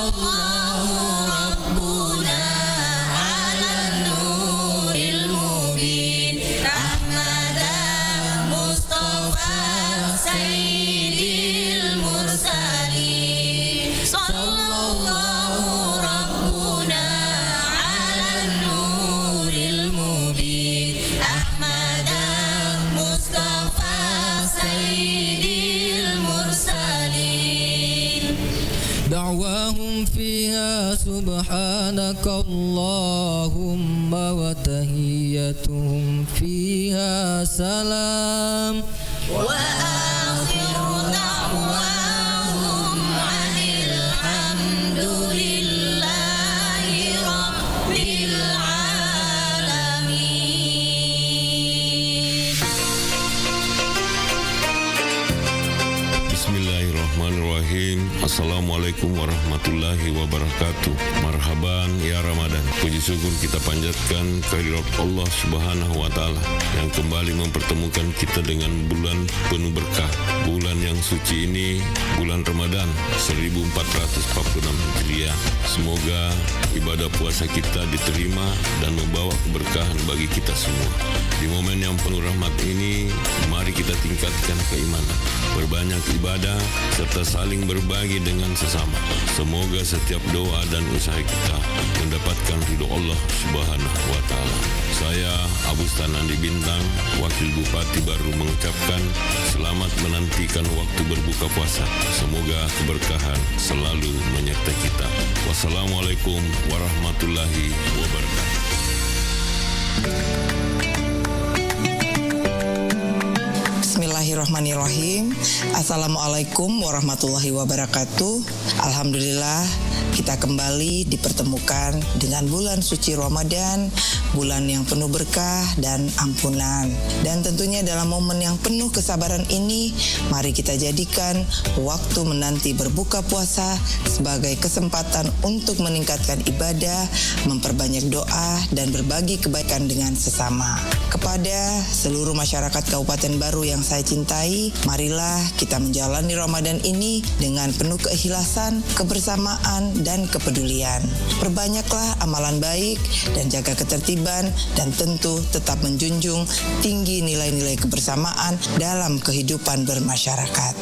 الله ربنا على النور المبين أحمد مصطفى سيد المرسلين صلى الله ربنا على النور المبين أحمد مصطفى سيد المرسلين دعواهم فيها سبحانك اللهم وتحيتهم فيها سلام وآخر دعواهم عن الحمد لله رب العالمين. Bismillahirrahmanirrahim. Assalamualaikum warahmatullahi wabarakatuh. Marhaban ya Ramadan. Puji syukur kita panjatkan kehadirat Allah Subhanahu wa taala yang kembali mempertemukan kita dengan bulan penuh berkah. Bulan yang suci ini, bulan Ramadan 1446 Hijriah. Semoga ibadah puasa kita diterima dan membawa keberkahan bagi kita semua. Di momen yang penuh rahmat ini, mari kita tingkatkan keimanan, berbanyak ibadah serta saling berbagi dengan sesama. Semoga setiap doa dan usaha kita mendapatkan ridho Allah Subhanahu wa Ta'ala. Saya Abu Stanandi Bintang, Wakil Bupati Baru, mengucapkan selamat menantikan waktu berbuka puasa. Semoga keberkahan selalu menyertai kita. Wassalamualaikum warahmatullahi wabarakatuh. Bismillahirrahmanirrahim. Assalamualaikum warahmatullahi wabarakatuh. Alhamdulillah, kita kembali dipertemukan dengan bulan suci Ramadan, bulan yang penuh berkah dan ampunan. Dan tentunya dalam momen yang penuh kesabaran ini, mari kita jadikan waktu menanti berbuka puasa sebagai kesempatan untuk meningkatkan ibadah, memperbanyak doa, dan berbagi kebaikan dengan sesama. Kepada seluruh masyarakat Kabupaten Baru yang saya cintai, marilah kita menjalani Ramadan ini dengan penuh keikhlasan, kebersamaan, dan kepedulian. Perbanyaklah amalan baik dan jaga ketertiban, dan tentu tetap menjunjung tinggi nilai-nilai kebersamaan dalam kehidupan bermasyarakat.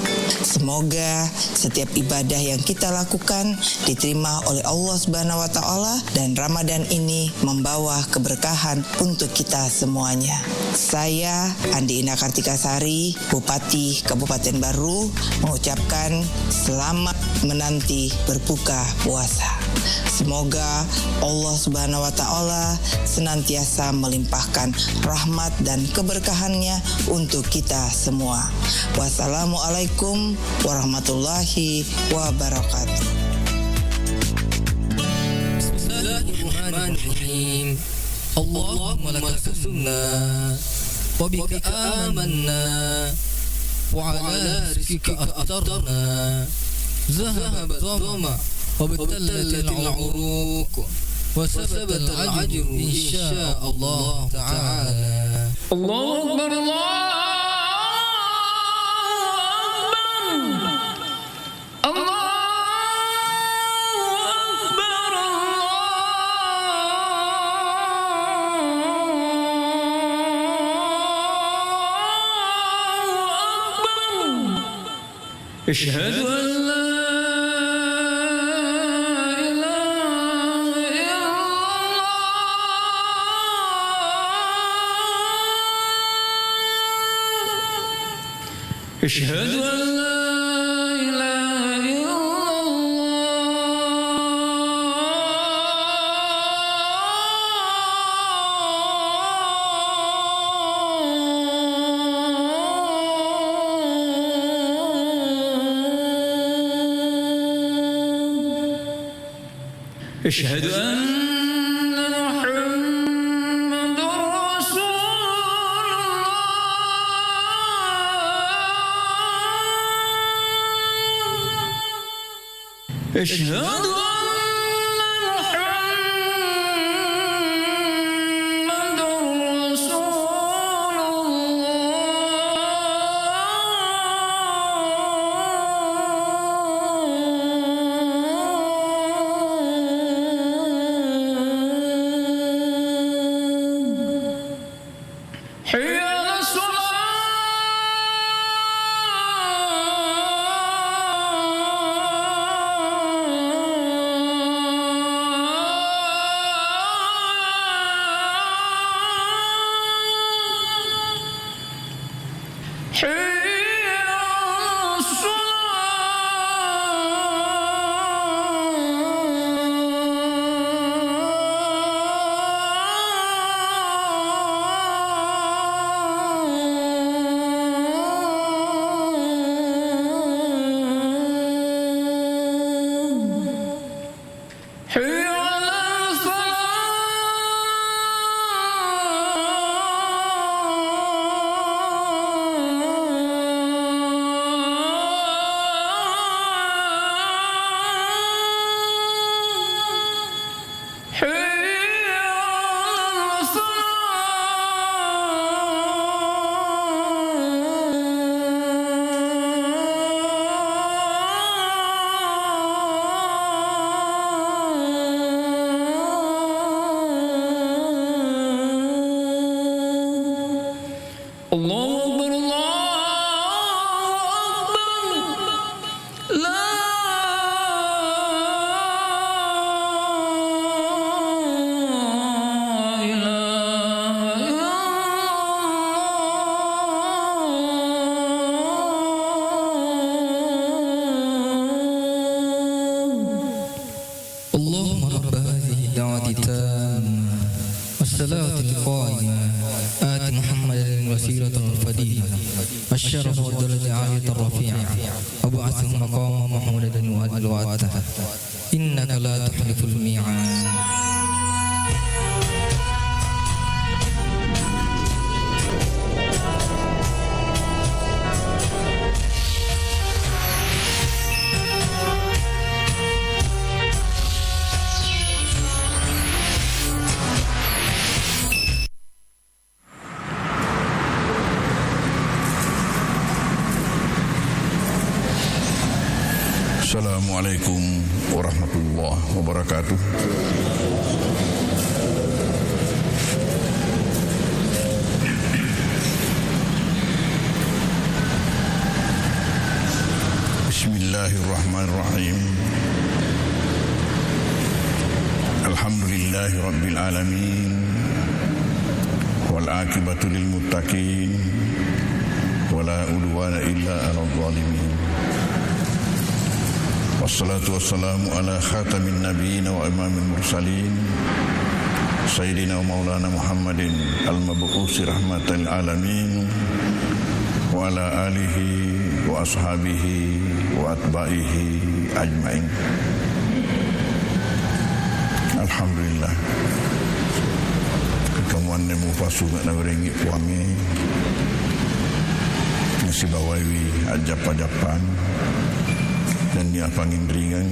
Semoga setiap ibadah yang kita lakukan diterima oleh Allah Subhanahu wa Ta'ala, dan Ramadan ini membawa keberkahan untuk kita semuanya. Saya Andi Ina Kartikasari, Bupati Kabupaten Baru, mengucapkan selamat menanti berbuka puasa. Semoga Allah Subhanahu wa Ta'ala senantiasa melimpahkan rahmat dan keberkahannya untuk kita semua. Wassalamualaikum warahmatullahi wabarakatuh. Bismillahirrahmanirrahim. Allahumma laka sumna wa bika amanna wa ala rizqika aftarna zahaba dhama wa batallatil uruq wa sabata al-ajru insya Allah ta'ala. Allahu Akbar, Allahu أشهد أن لا إله إلا الله. أشهد أن لا إله إلا أشهد أن محمد رسول الله. أشهد الله أكبر، الله أكبر، لا الصلاة القائمة آت محمدا الوسيلة والفضيلة والشرف والدرجة العالية الرفيعة وابعثه مقاما محمودا وأدعوته إنك لا تخلف الميعاد. Assalamualaikum warahmatullahi wabarakatuh. Bismillahirrahmanirrahim. Alhamdulillahi rabbil alamin. Wal aqibatu lil muttaqin. Wala udwana illa 'alal zalimin. Wassalatu wassalamu ala khatamin nabiyyin wa imamil mursalin Sayyidina wa maulana Muhammadin al-mab'usi rahmatan lil alamin wa ala alihi wa ashabihi wa atba'ihi ajma'in. Alhamdulillah. Kekamuan nemu fasu nak nawaringi puami nasi bawawi ajap-ajapan dan dia pangin ringan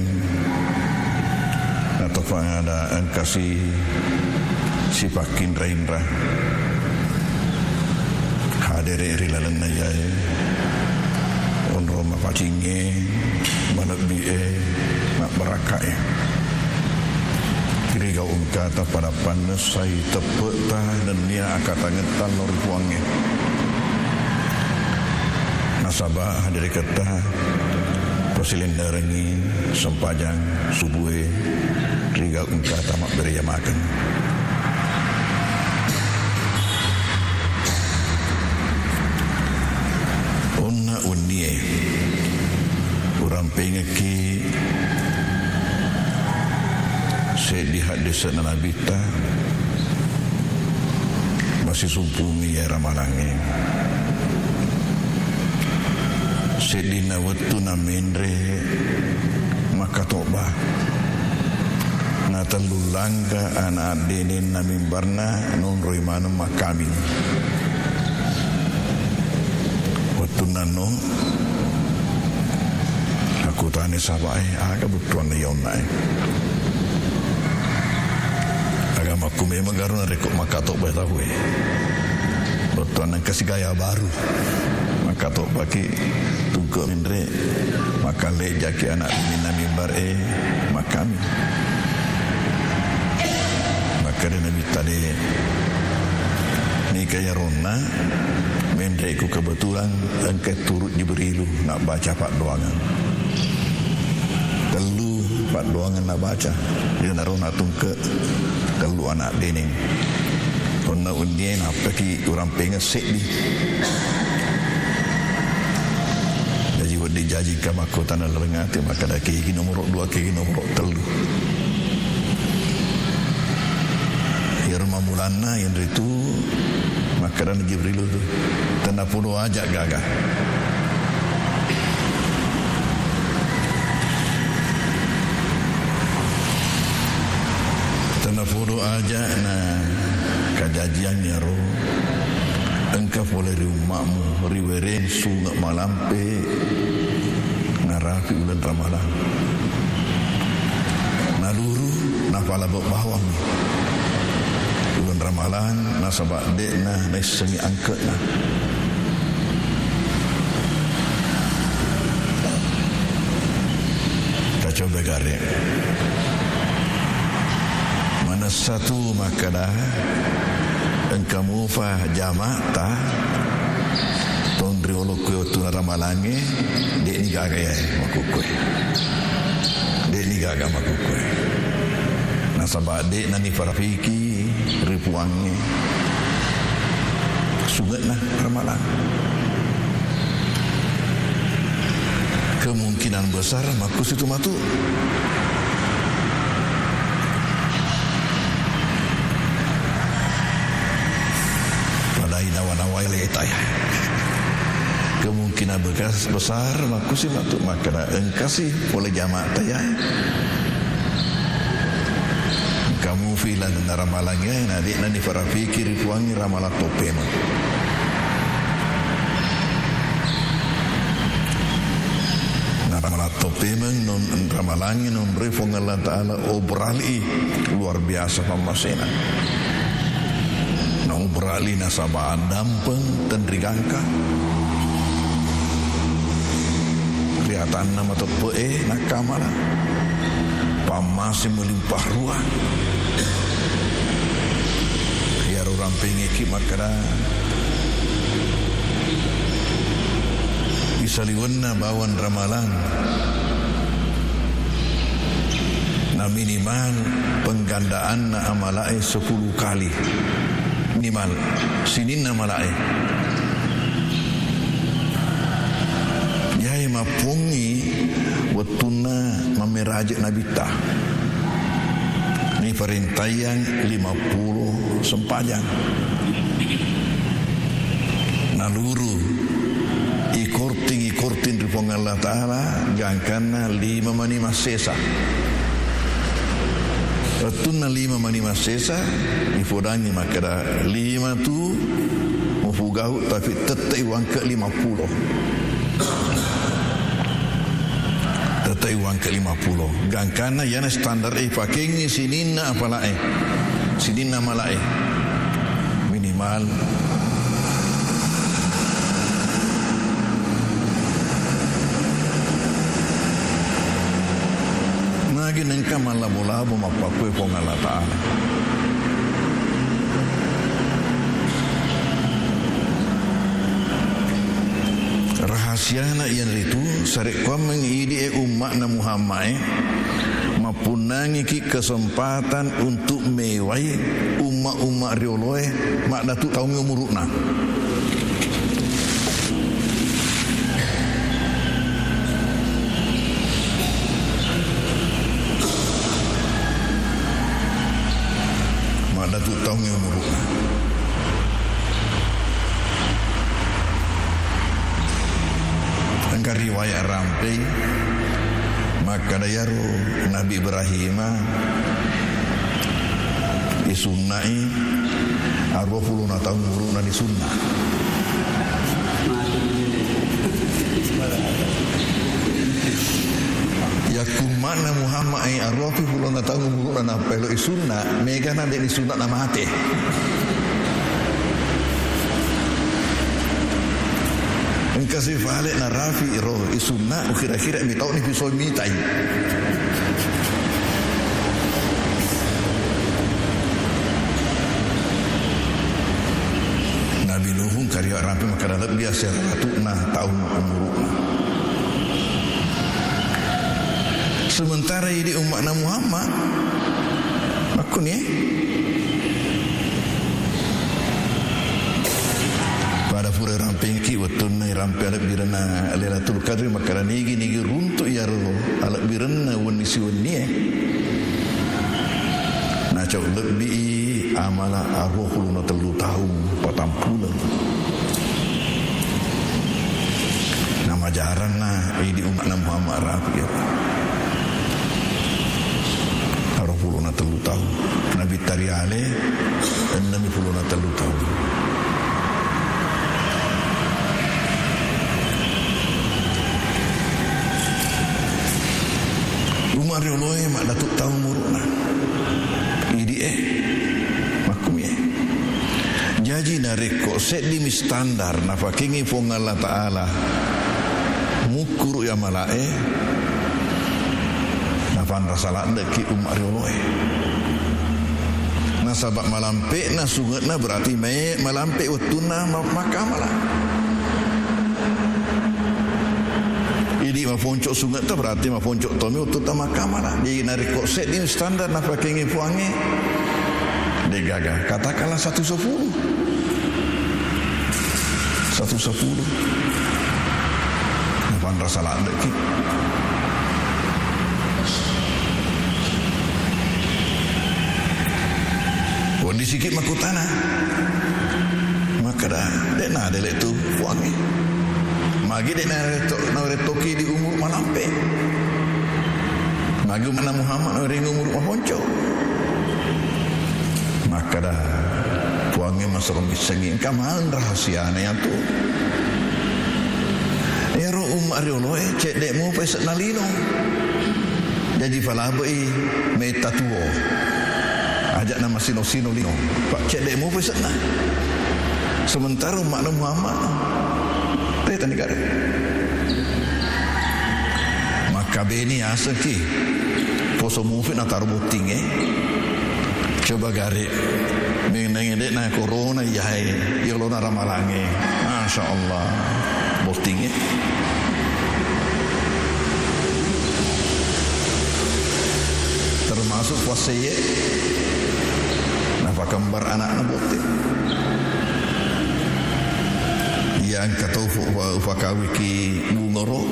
atau pengadaan kasih sipakin rainrah hadir rilalan najaya onro mapacinge balak bie mak berakai kiri kau kata pada panas saya tepuk dan dia akan tangetan lor puangnya nasabah hadir kata Persilinda rengi sempajang subuhe rigal engkau tamak beria makan. Onna unnie urang pengeki sedih hadis Nabi ta masih sumpumi ya ramalange. Sedina waktu namendre maka toba natan lulangga anak denin namimbarna non roimana makami waktu nano aku tanya sahabat aga butuan yonai agamaku memang karena rekod maka toba tahu butuan kasih gaya baru maka tok bagi tunggu mindre maka leja ke anak minna mimbar makami maka dia nabi tadi ni kaya rona mindre ku kebetulan engke turut Jibrilu nak baca pak doangan telu pak doangan nak baca dia narona tungke telu anak dening rona undien apa ki orang pengen sedih dijajikan maka tanah lengah tu maka dah kiri nomor 2 kiri nomor 3 Irma mulana yang itu maka dan Jibril tu tanah puluh ajak gagah tanah puluh ajak na kajajian ya roh engkau boleh rumahmu riweren sungai malampe narafi ulan ramalan naluru nafala bawang ulan ramalan nasabak dekna nesengi angkatna kacau begare mana satu makadah engkau mufah jamak ta tondri olokwe otuna ramalange dek ni gaga ya makukwe dek ni gaga makukwe nasabah dek nani farafiki ripuange sugat lah ramalan kemungkinan besar makus itu matu wale tayah. Kemungkinan besar maku sih matuk makna engkasih oleh jamaah tayah. Kamu filan ramalannya nadik nani para fikir puangi ramalan topema. Ramalan topema non ramalannya non refong Allah Taala obrali luar biasa pamasena. Non obrali nasabaan dampeng dan rigangka. Kelihatan nama tepe nakamala. Masih melimpah ruah. Ya orang pengeki makara bisa liwenna bawan ramalan. Na minimal penggandaan na amalae 10 kali. Minimal sinin amalae. Yai mapungi wetuna mameraja nabita. Ini perintah yang 50 sempajang. Naluru ikorting ripong Allah Ta'ala gangkana 5 mani masesa. Retuna 5 mani masesa ifodangi makara 5 tu mufugau tapi tetai wang ke 50. Tetai uang ke-50 gangkana yana standar pakengi sinina apalae sinina malae minimal nagi nengka malabo-labo mapakwe pong Allah Ta'ala. Rahasiana yang itu sarek kau mengidi umat na Muhammad mapunangi ki kesempatan untuk mewai umat rioloe mak datu tahu umuruna. Mak datu tahu umuruna. Riwayat ramping maka dayaru Nabi Ibrahim disunnai 20 tahun uruna disunnah ya kumana Muhammad ai 20 tahun uruna pelo isunnah mega nade disunnah nama hati. Kasih fale na rafi ro isunna kira-kira mi tau ni pisoi mitai Nabi Nuh karya rafi maka dapat biasa ratuna tahun umurna. Sementara ini umat Muhammad aku ni pada pura ramping ki watun rampe alak birana Lailatul Qadri makara nigi runtuk ya roh alak birana wani siwani na cau lebih amala arwahul na telu tahun 40 nama jaran na ini umat Muhammad rapi ya arwahul na telu tahun Nabi Tariale 60 na telu tahun. Umar rioloe mak datuk tahu muruna. Idi makum Jadi nareko set limi standar nafakingi pong Allah Ta'ala mukuru ya malae nafan rasalat deki Umar rioloe. Nasabak malampe na sungatna berarti malampe watuna makamala. Jadi mafoncok sungat tu berarti mafoncok tomi untuk tamakamalah. Jadi narik kok set ini standar nak pakai ni puangi. Dia gagah. Katakanlah 110. 110. Nampak rasa landak ki. Wadi sikit makutana. maka dah dek na delek tu puangi magi dek na retoki di umur malampe magi mana Muhammad ring umur mahonco maka dah puangi masuk misengin kamal rahasiane yang tu ya ro umar yo cek dekmu pesek nalino jadi falabai meta tuo ajak nama sino-sino lino pak cek dekmu pesek na sementara makna Muhammad teta negara maka beni asaki poso mufin atar buting coba garik mengenai dek na corona yai yolona ramalange masya Allah buting termasuk puasa ye napa kembar anak buting yang kata ufakawi ki bungoro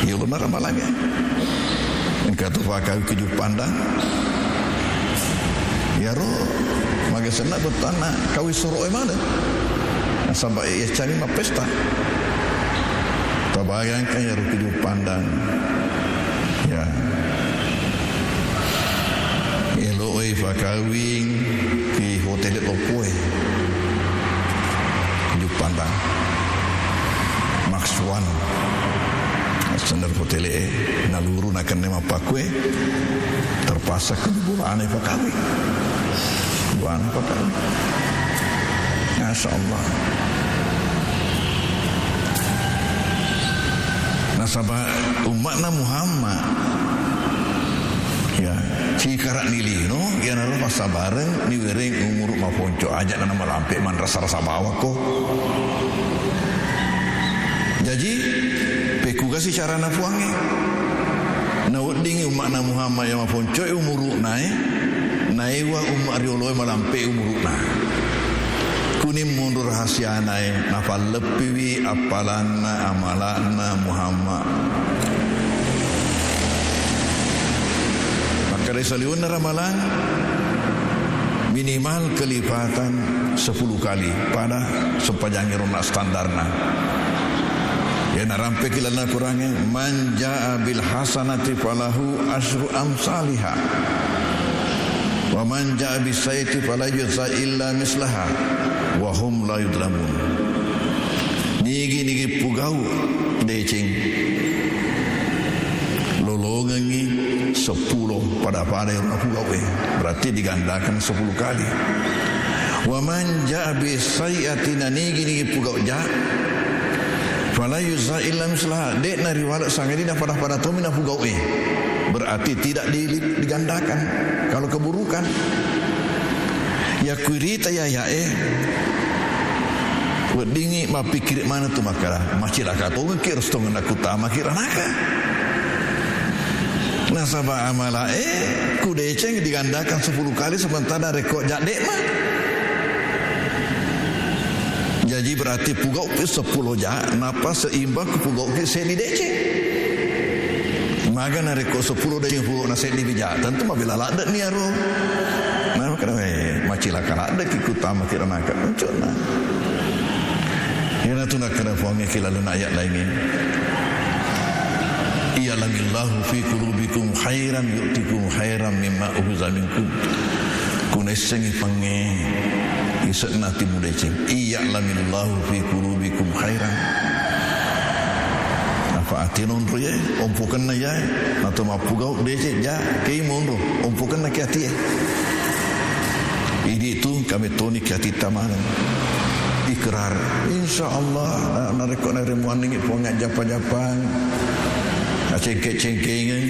ya benar amalannya yang kata ufakawi ki jupandang ya roh maka senak bertanah kawi suruh mana sampai ya cari ma pesta terbayangkan ya roh ki jupandang ya elo ufakawi ki hotel Opoi pandang Maxwan standar hotel naluru nak kena mapakwe terpaksa ke bulan pakawi masyaallah nasabah umatna Muhammad ya cikarak nili no ya naro masa bareng ni wereng umur maponco aja nama lampe man rasa-rasa bawa ko jadi peku kasih cara nafuange na weding umakna Muhammad yang maponco umur nae wa umar riolo malampe umur na kunim mundur rahasia nae nafal lepiwi apalana amalana Muhammad dari saliun ramalan minimal kelipatan 10 kali pada sepanjang iruna standarna ya narampe kilana kurangnya man jaa bil hasanati falahu asyru amsalihha wa man jaa bis sayyati fala yujza illa mislaha wa hum la yudlamun nigi pugau decing lolongangi 10 pada yang aku gawe berarti digandakan 10 kali wa man jaa bi sayyatin nigi pugau ja fala yuzza illa mislaha dek na riwayat sangedi na pada to mina pugau berarti tidak digandakan kalau keburukan ya kurita ya wedingi mapikir mana tu makara macilaka to ngikir stong aku ta makiranaka nasabah amala kudeceng digandakan 10 kali sementara rekod jadek mah jadi berarti pugau ke 10 jak napa seimbang ke pugau ke seni deceng maka na rekod 10 deceng pugau na seni bijak tentu mabila ladak ni aro nah makana macilaka ladak ikutama kira nakak mencona yana tu nak kena fuange kilalun ayat lain Iyalamillahu fi qulubikum khairan yu'tikum khairan mimma ukhza minkum kunesengi pange isna timudecing iyalamillahu fi qulubikum khairan apa atinon roye ompukan na ya atau mapugau dece ja kei mondo ompukan na kiati ini itu kami toni kiati tamaran ikrar insyaallah na rekod na remuan ningi puang japan-japan cengkek-cengkengan